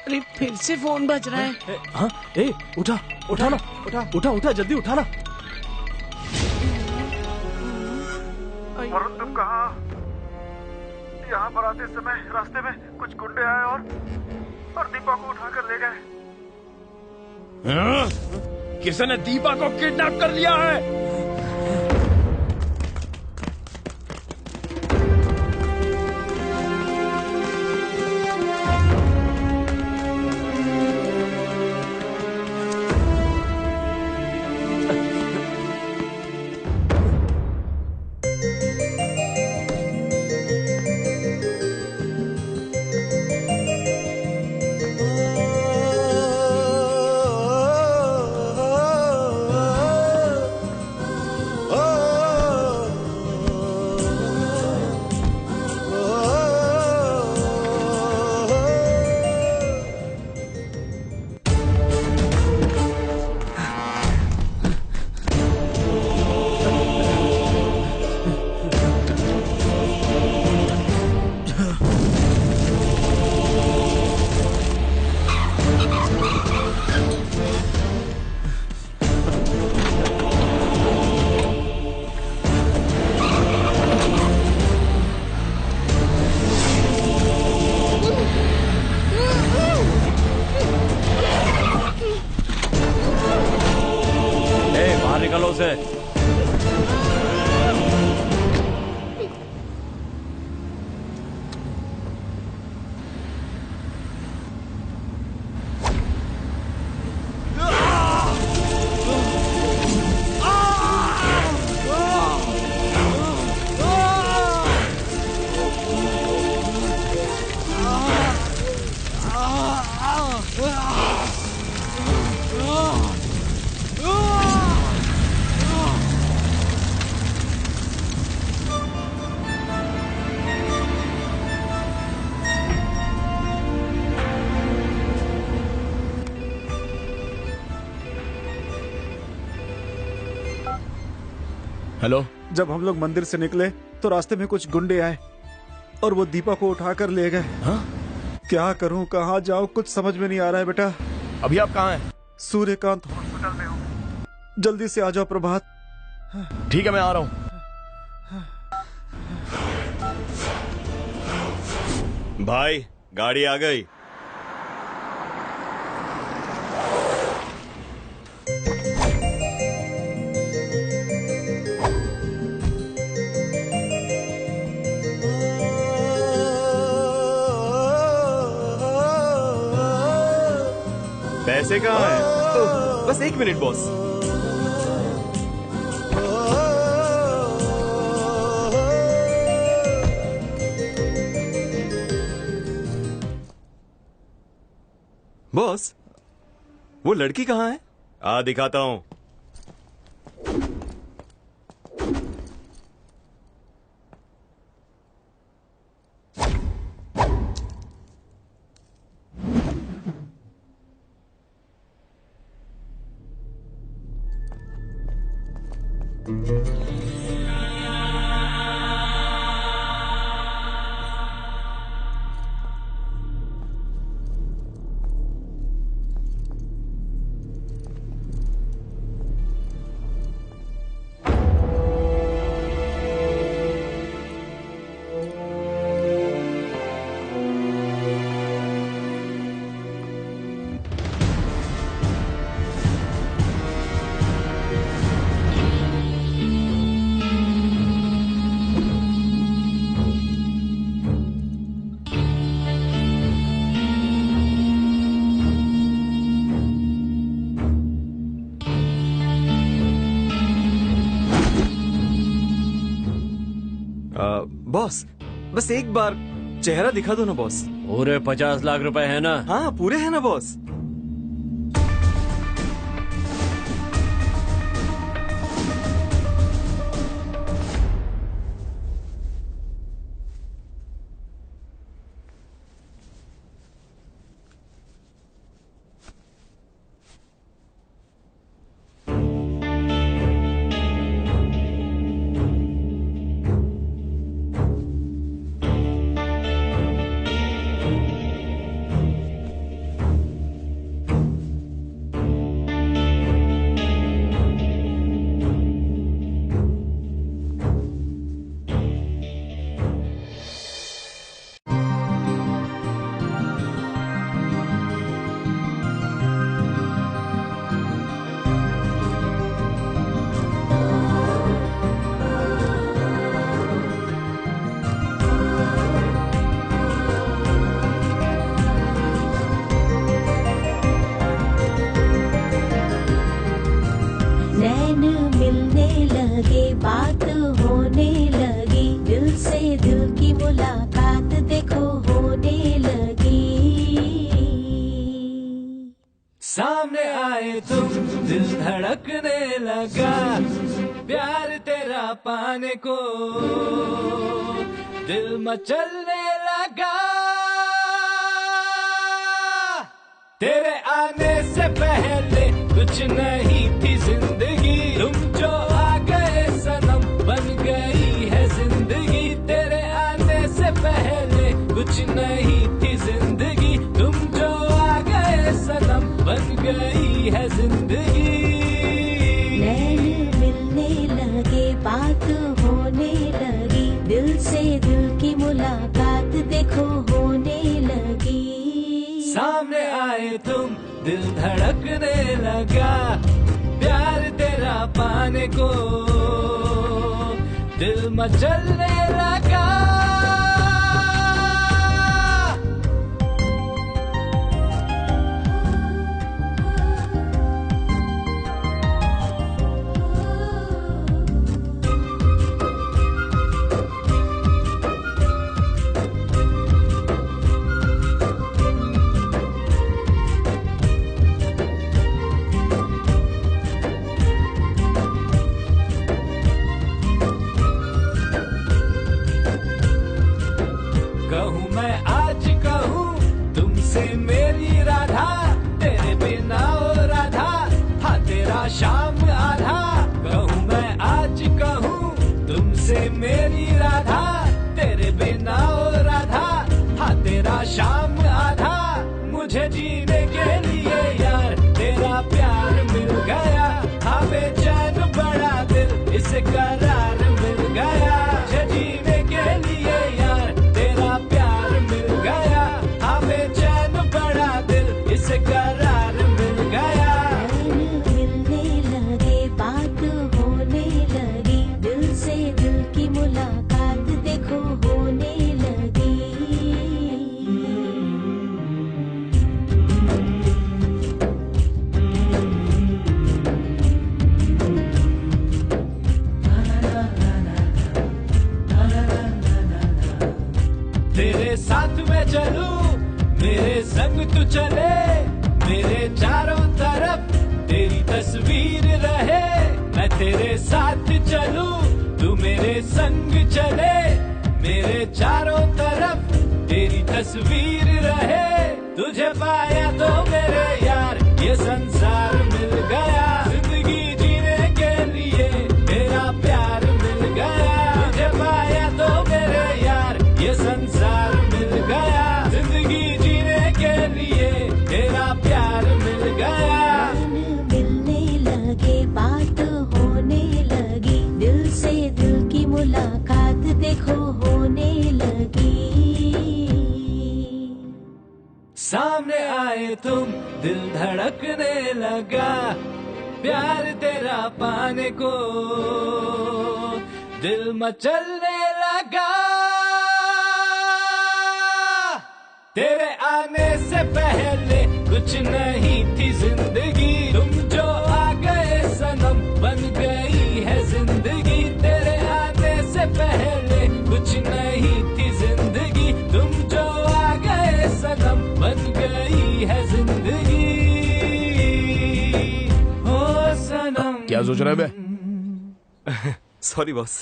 अरे फिर से फोन बज रहा है। हाँ, ए उठा उठा ना, उठा उठा जल्दी उठा ना। वरुण तुम कहाँ? यहाँ पर आते समय रास्ते में कुछ गुंडे आए और दीपा को उठाकर ले गए। किसी ने दीपा को किडनैप कर लिया है। निकलो से। हेलो। जब हम लोग मंदिर से निकले तो रास्ते में कुछ गुंडे आए और वो दीपा को उठाकर ले गए। हाँ? क्या करूं, कहाँ जाऊं, कुछ समझ में नहीं आ रहा है बेटा। अभी आप कहाँ हैं? सूर्यकांत हॉस्पिटल में हूँ, जल्दी से आ जाओ प्रभात। ठीक है, मैं आ रहा हूँ। भाई गाड़ी आ गई। पैसे कहाँ हैं? बस 1 मिनट बॉस। बॉस, वो लड़की कहाँ है? आ दिखाता हूँ। बॉस बस एक बार चेहरा दिखा दो ना बॉस। पूरे 50 लाख रुपए है ना? हाँ पूरे है ना बॉस। सामने आए तुम दिल धड़कने लगा, प्यार तेरा पाने को दिल मचलने लगा। तेरे आने से पहले कुछ नहीं थी जिंदगी, तुम जो आ गए सनम बन गई है जिंदगी। तेरे आने से पहले कुछ नहीं थी जिंदगी, तुम जो आ गए सनम बन गई है जिंदगी। नैन मिलने लगे, बात होने लगी, दिल से दिल की मुलाकात देखो होने लगी। सामने आए तुम दिल धड़कने लगा, प्यार तेरा पाने को दिल मचलने लगा। कहूँ मैं आज कहूँ तुमसे मेरी राधा, तेरे बिना ओ राधा था तेरा शाम आधा। कहूँ मैं आज कहूँ तुमसे मेरी राधा, तेरे बिना ओ राधा था तेरा शाम आधा। मुझे जीने के लिए यार तेरा प्यार मिल गया, था बेचैन बड़ा दिल इसे करार मिल गया। मुझे जीने के लिए यार तेरा प्यार मिल गया, हाँ बेचैन बड़ा दिल इसे करार मिल गया। मिलने लगे, बात होने लगी, दिल से दिल की मुलाकात देखो होने लगी। तेरे साथ मैं चलूं, मेरे संग तू चले, मेरे चारों तरफ तेरी तस्वीर रहे। मैं तेरे साथ चलूं, तू मेरे संग चले, मेरे चारों तरफ तेरी तस्वीर रहे। तुझे पाया तो मेरे यार ये संसार मिल गया, जिंदगी जीने के लिए तेरा प्यार मिल गया। तुझे पाया तो मेरे यार ये संसार मिल गया, जिंदगी जीने के लिए तेरा प्यार मिल गया। मिलने लगे, बात होने लगी, दिल से दिल की मुलाकात देखो होने लगी। सामने आए तुम दिल धड़कने लगा, प्यार तेरा पाने को दिल मचलने लगा। तेरे आने से पहले कुछ नहीं थी जिंदगी, तुम जो आ गए सनम बन गई है जिंदगी। तेरे आने से पहले कुछ नहीं क्या सोच रहा है बे? Sorry boss.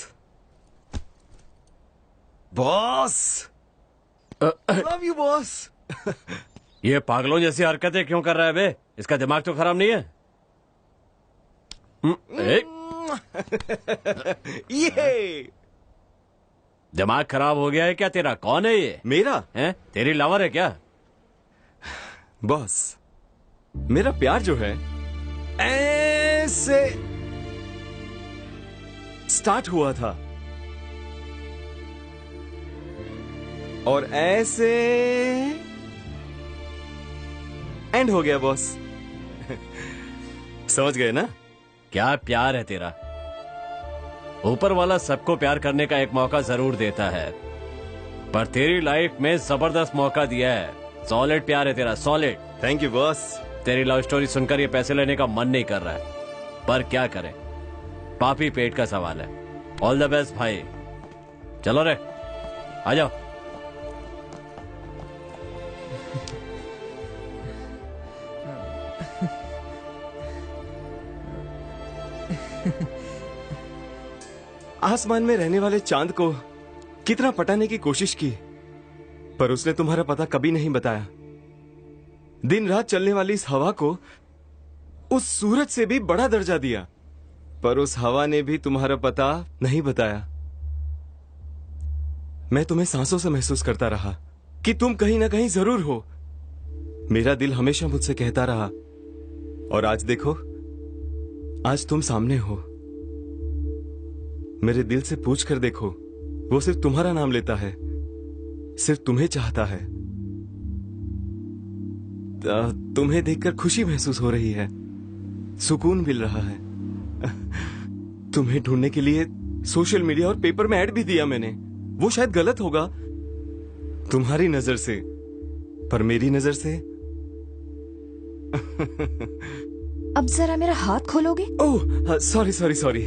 Boss, love you boss. ये पागलों जैसी हरकतें क्यों कर रहा है बे? इसका दिमाग तो खराब नहीं है? ये दिमाग खराब हो गया है क्या तेरा? कौन है ये? मेरा है? तेरी लवर है क्या? बॉस, मेरा प्यार जो है ऐसे स्टार्ट हुआ था और ऐसे एंड हो गया बॉस। समझ गए ना? क्या प्यार है तेरा? ऊपर वाला सबको प्यार करने का एक मौका जरूर देता है, पर तेरी लाइफ में जबरदस्त मौका दिया है। सॉलिड प्यार है तेरा, सॉलिड। Thank you boss. तेरी लव स्टोरी सुनकर ये पैसे लेने का मन नहीं कर रहा है, पर क्या करें, पापी पेट का सवाल है। ऑल द बेस्ट भाई। चलो रे, आ जाओ। आसमान में रहने वाले चांद को कितना पटाने की कोशिश की, पर उसने तुम्हारा पता कभी नहीं बताया। दिन रात चलने वाली इस हवा को उस सूरज से भी बड़ा दर्जा दिया, पर उस हवा ने भी तुम्हारा पता नहीं बताया। मैं तुम्हें सांसों से महसूस करता रहा कि तुम कहीं ना कहीं जरूर हो। मेरा दिल हमेशा मुझसे कहता रहा, और आज देखो, आज तुम सामने हो। मेरे दिल से पूछ कर देखो, वो सिर्फ तुम्हारा नाम लेता है, सिर्फ तुम्हें चाहता है। तुम्हें देखकर खुशी महसूस हो रही है, सुकून मिल रहा है। तुम्हें ढूंढने के लिए सोशल मीडिया और पेपर में ऐड भी दिया मैंने। वो शायद गलत होगा तुम्हारी नजर से, पर मेरी नजर से अब जरा मेरा हाथ खोलोगे? Oh sorry sorry sorry.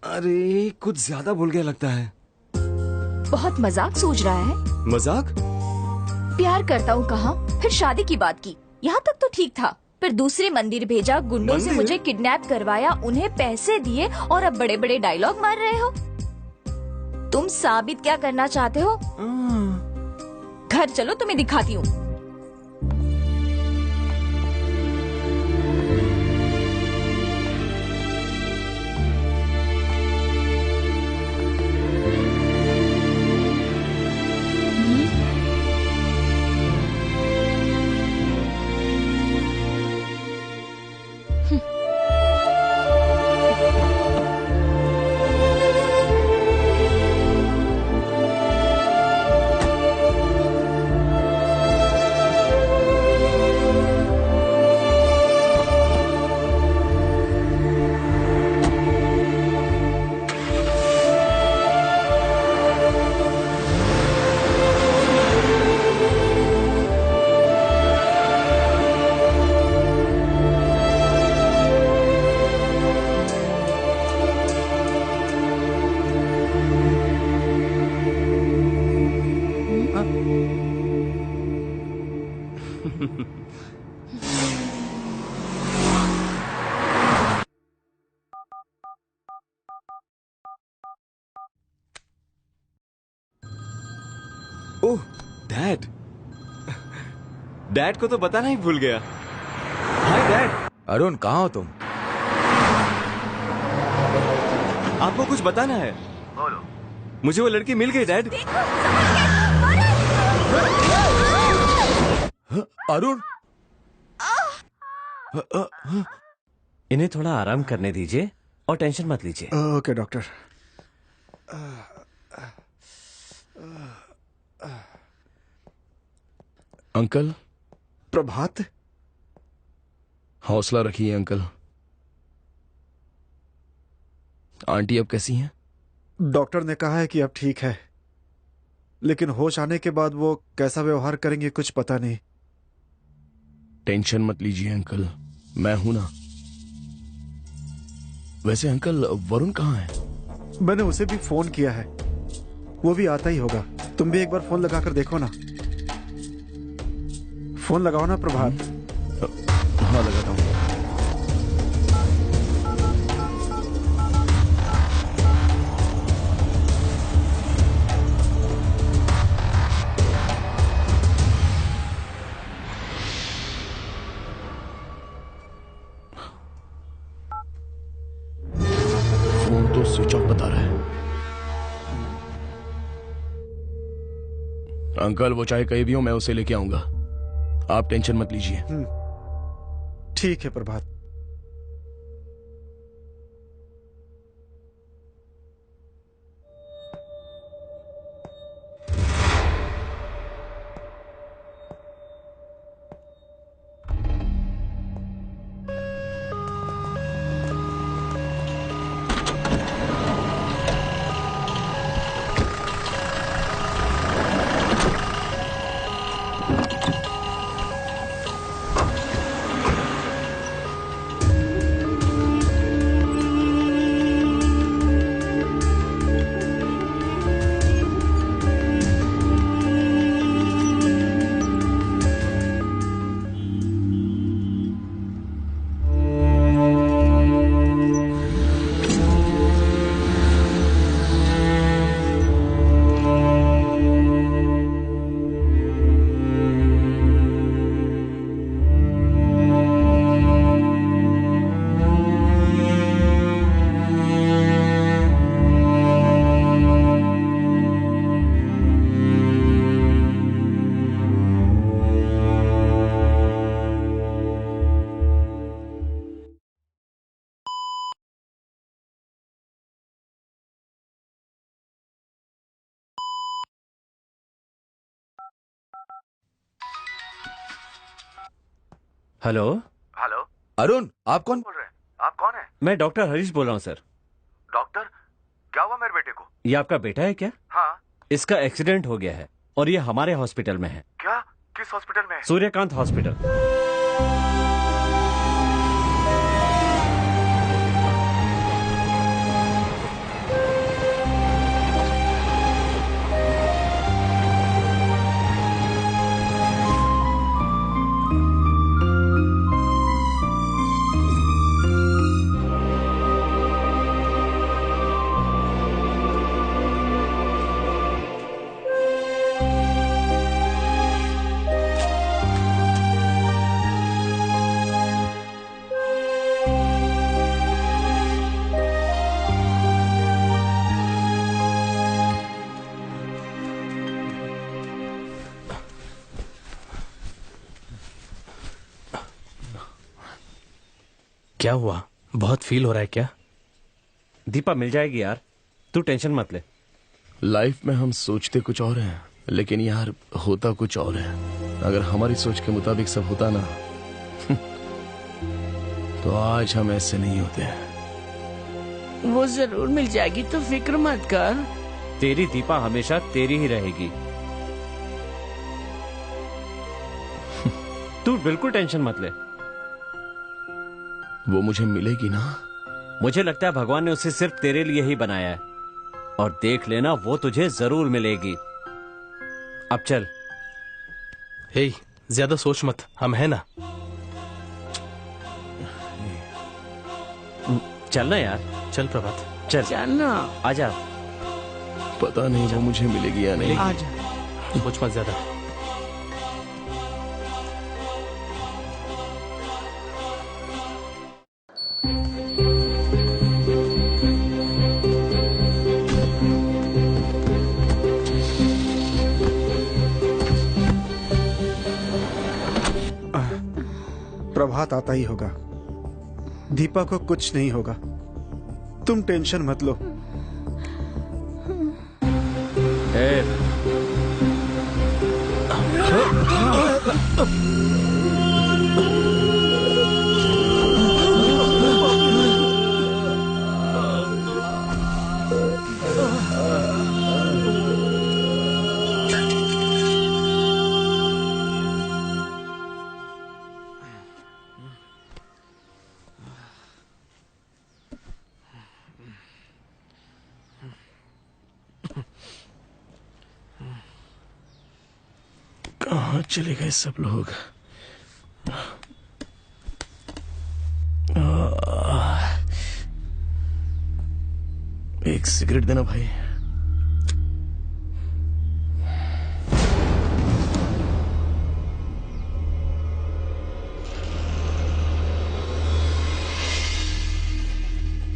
अरे कुछ ज्यादा भूल गया लगता है। बहुत मजाक सूझ रहा है। मजाक? प्यार करता हूँ कहा, फिर शादी की बात की, यहाँ तक तो ठीक था। फिर दूसरे मंदिर भेजा, गुंडों से मुझे किडनैप करवाया, उन्हें पैसे दिए और अब बड़े बड़े डायलॉग मार रहे हो। तुम साबित क्या करना चाहते हो? घर चलो, तुम्हें दिखाती हूँ। ओह डैड, डैड को तो बताना ही भूल गया। Hi dad. अरुण, कहाँ हो तुम? आपको कुछ बताना है। बोलो। मुझे वो लड़की मिल गई डैड। अरुण, इन्हें थोड़ा आराम करने दीजिए और टेंशन मत लीजिए। Okay doctor. अंकल। प्रभात। हौसला रखिए अंकल। आंटी अब कैसी हैं? डॉक्टर ने कहा है कि अब ठीक है। लेकिन होश आने के बाद वो कैसा व्यवहार करेंगे कुछ पता नहीं। टेंशन मत लीजिए अंकल, मैं हूं ना। वैसे अंकल वरुण कहाँ है? मैंने उसे भी फोन किया है, वो भी आता ही होगा। तुम भी एक बार फोन लगाकर देखो ना। फोन लगाओ ना प्रभात। हाँ लगाता हूँ। फोन तो स्विच ऑफ बता रहा है। अंकल वो चाहे कहीं भी हो, मैं उसे लेके आऊंगा, आप टेंशन मत लीजिए। ठीक है प्रभात। हेलो। हेलो अरुण, आप कौन बोल रहे हैं? आप कौन है? मैं डॉक्टर हरीश बोल रहा हूँ सर। डॉक्टर, क्या हुआ मेरे बेटे को? ये आपका बेटा है क्या? हाँ। इसका एक्सीडेंट हो गया है और ये हमारे हॉस्पिटल में है। क्या? किस हॉस्पिटल में है? सूर्यकांत हॉस्पिटल। क्या हुआ? बहुत फील हो रहा है क्या? दीपा मिल जाएगी यार, तू टेंशन मत ले। लाइफ में हम सोचते कुछ और हैं, लेकिन यार होता कुछ और है। अगर हमारी सोच के मुताबिक सब होता ना तो आज हम ऐसे नहीं होते। वो जरूर मिल जाएगी, तो फिक्र मत कर। तेरी दीपा हमेशा तेरी ही रहेगी। तू बिल्कुल टेंशन मत ले। वो मुझे मिलेगी ना? मुझे लगता है भगवान ने उसे सिर्फ तेरे लिए ही बनाया है, और देख लेना वो तुझे जरूर मिलेगी। अब चल। हे, ज्यादा सोच मत, हम है ना। चलना यार। चल प्रभात, चल चलना। आजा। पता नहीं वो मुझे मिलेगी या नहीं। आजा। सोच मत ज्यादा। प्रभात आता ही होगा, दीपा को कुछ नहीं होगा, तुम टेंशन मत लो। कहाँ चले गए सब लोग? एक सिगरेट देना भाई।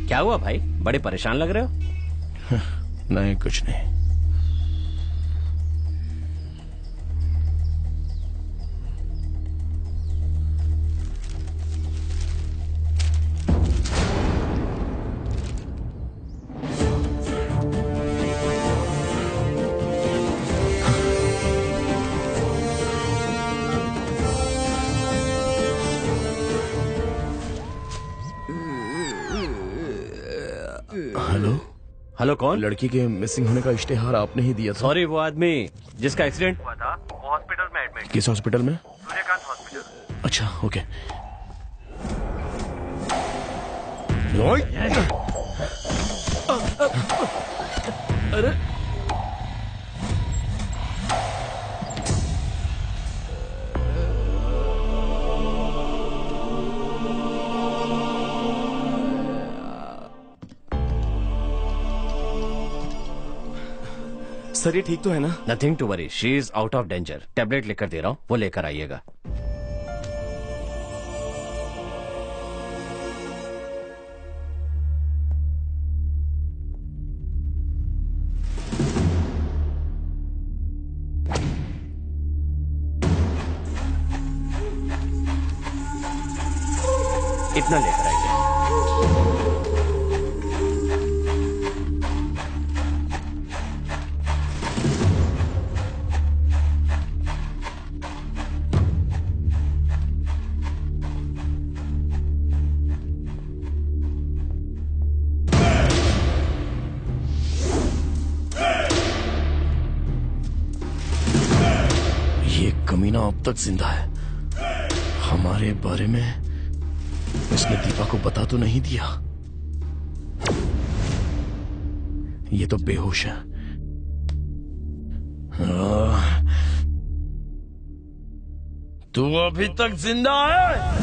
क्या हुआ भाई, बड़े परेशान लग रहे हो? नहीं कुछ नहीं। हेलो हेलो, कौन? लड़की के मिसिंग होने का इश्तेहार आपने ही दिया था। सॉरी, वो आदमी जिसका एक्सीडेंट हुआ था वो हॉस्पिटल में एडमिट। किस हॉस्पिटल में? सूर्यकांत हॉस्पिटल। अच्छा ओके। अरे सर ये ठीक तो है ना? Nothing to worry, she is out of danger. Tablet लेकर दे रहा हूँ, वो लेकर आइएगा। इतना लेकर आइए। कमीना अब तक जिंदा है। हमारे बारे में उसने दीपा को बता तो नहीं दिया। ये तो बेहोश है। तू अभी तक जिंदा है?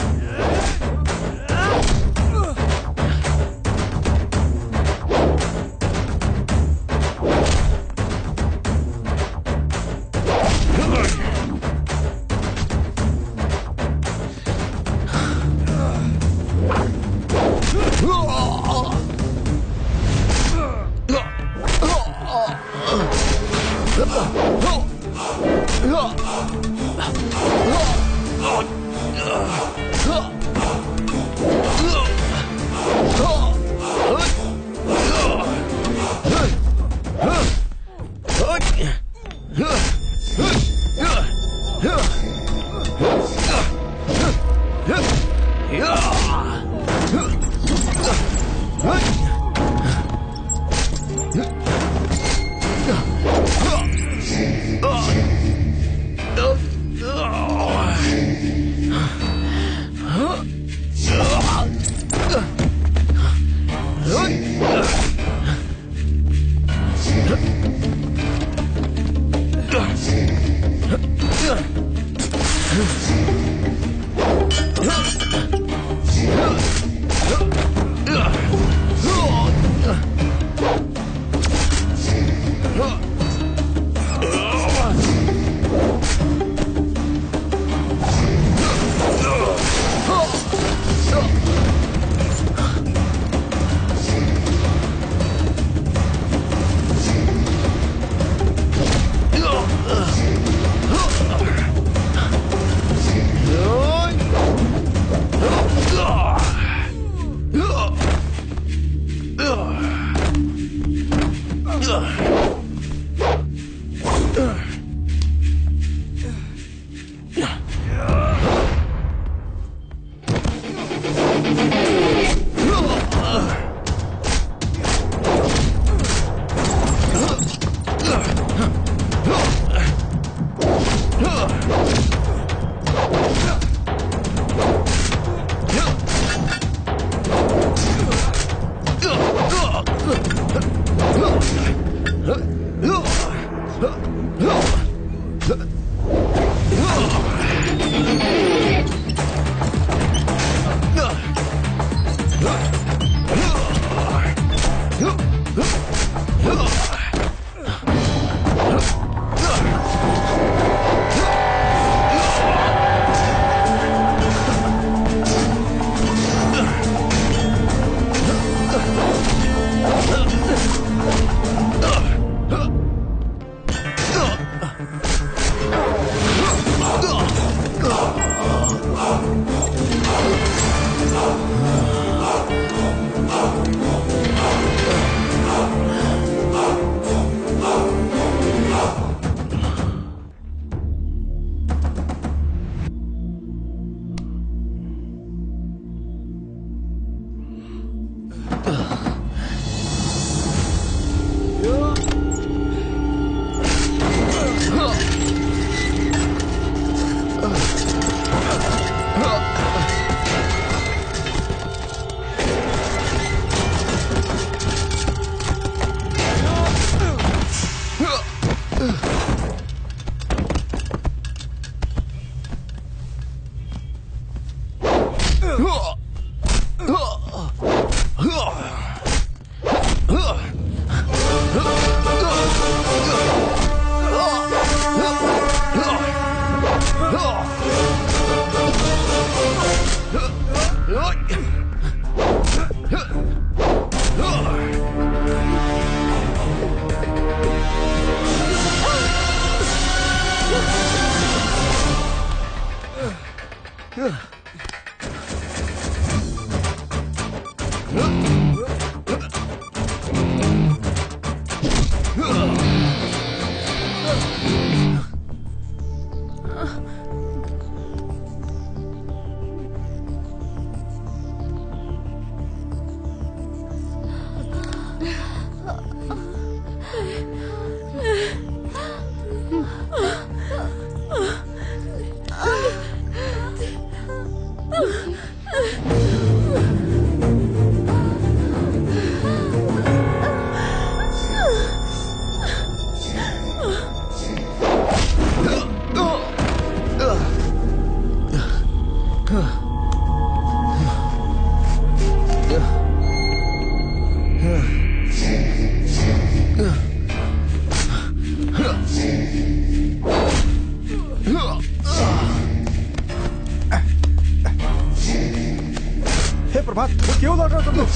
क्यों लौट रहे हो तुम लोग?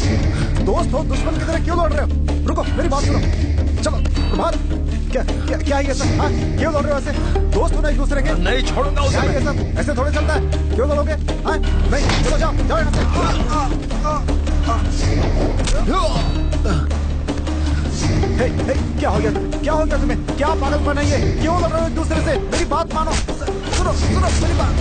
दोस्त हो दुश्मन की तरह क्यों लौट रहे हो? रुको मेरी बात सुनो। चलो प्रभात, क्या क्या क्या है ये सब? हाँ, क्यों लौट रहे हो ऐसे? दोस्त हो ना एक दूसरे के? नहीं छोड़ूंगा उसे। क्या है ये सब? ऐसे थोड़े चलता है? क्यों लड़ोगे? हाँ, नहीं, चलो जाओ जाओ यहाँ से। हे, क्या हो गया? क्या हो गया तुम्हें? क्या पागलपन है ये? क्यों लड़ रहे हो एक दूसरे से? मेरी बात मानो। सुनो सुनो मेरी बात।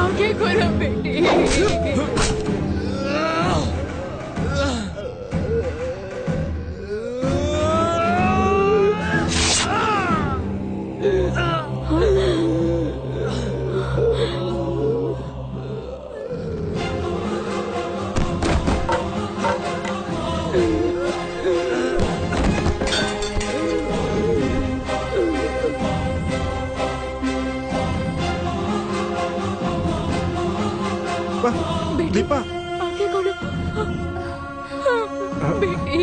आंखें खोलो बेटी। दीपा, आंखें खोलो बेटी।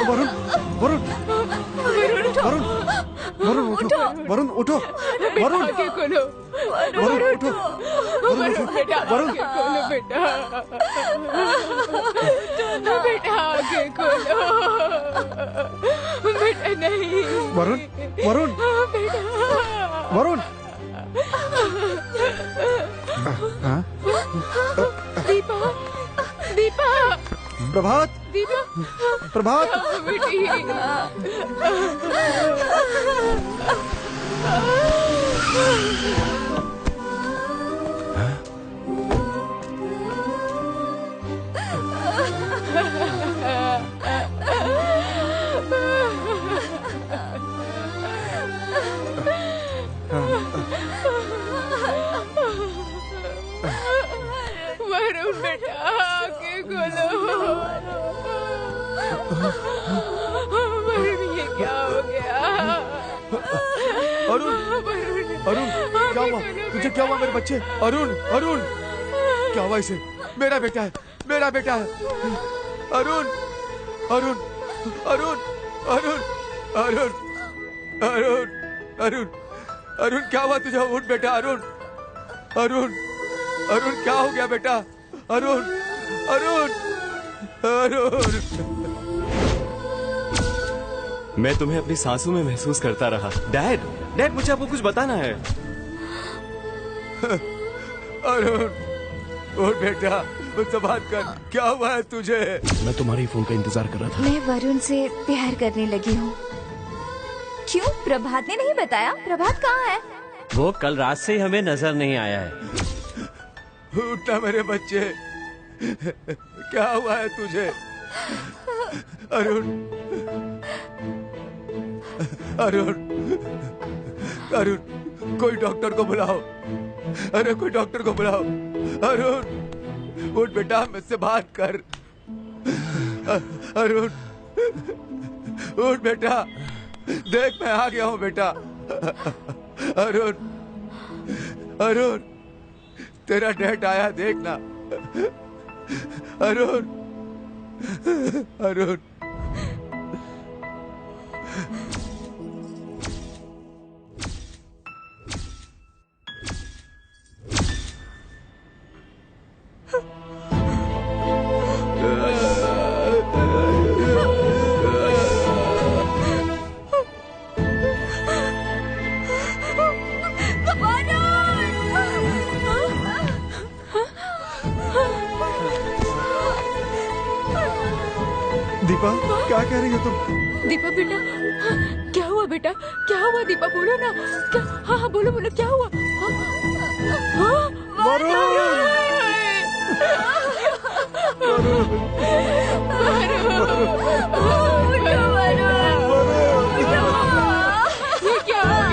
वरुण, वरुण, वरुण, वरुण, वरुण उठो, वरुण उठो, वरुण, आंखें खोलो वरुण उठो, वरुण बेटा, आंखें खोलो बेटा। बेटा आंखें खोलो बेटा। नहीं वरुण, वरुण, बेटा, वरुण। दीपा, दीपा, प्रभात, दीपा, प्रभात, बेटी। वरुण बेटा, आंखें खोलो। वरुण, ये क्या हो गया? अरुण, अरुण, क्या हुआ? तुझे क्या हुआ मेरे बच्चे? अरुण, अरुण, क्या हुआ इसे? मेरा बेटा है, मेरा बेटा है। अरुण, अरुण, अरुण, अरुण, अरुण, अरुण, अरुण, अरुण, क्या हुआ तुझे? उठ बेटा, अरुण, अरुण, अरुण, क्या हो गया बेटा? अरुण, अरुण, अरुण। मैं तुम्हें अपनी सांसों में महसूस करता रहा। डैड, डैड, मुझे आपको कुछ बताना है। अरुण, उठ बेटा, मुझसे बात कर। क्या हुआ है तुझे? मैं तुम्हारी फोन का इंतजार कर रहा था। मैं वरुण से प्यार करने लगी हूँ। क्यों? प्रभात ने नहीं बताया? प्रभात कहाँ है? वो कल रात से ही हमें नजर नहीं आया है। उठना मेरे बच्चे, क्या हुआ है तुझे? अरुण, अरुण, अरुण, कोई डॉक्टर को बुलाओ। अरे कोई डॉक्टर को बुलाओ। अरुण, उठ बेटा, मुझसे बात कर। अरुण, उठ बेटा, देख मैं आ गया हूँ बेटा। अरुण, अरुण, तेरा डैड आया, देखना। अरुण, अरुण। दीपा, क्या कह रही हो तुम? दीपा बेटा, क्या हुआ बेटा? क्या हुआ दीपा? बोलो ना। क्या? हाँ हाँ, बोलो बोलो, क्या हुआ? ये क्या?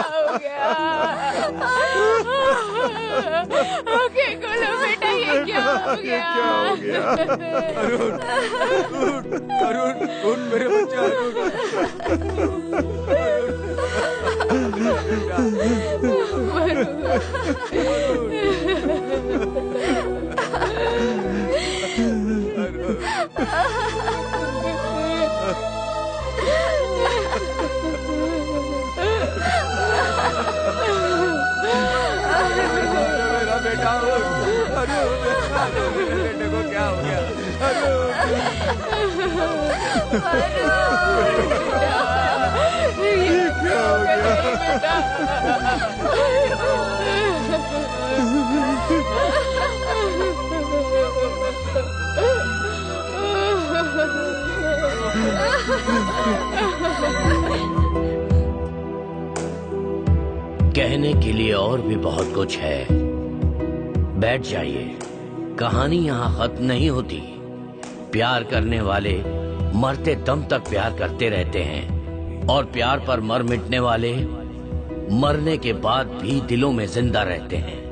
हो गया? ओके गोलू बेटा ये क्या हो गया? अरुण अरुण उठ मेरे बच्चे मेरा बेटा अरुण मेरे बेटे को क्या हो गया? ये क्या हो गया? कहने के लिए और भी बहुत कुछ है, बैठ जाइए। कहानी यहाँ खत्म नहीं होती। प्यार करने वाले मरते दम तक प्यार करते रहते हैं और प्यार पर मर मिटने वाले मरने के बाद भी दिलों में जिंदा रहते हैं।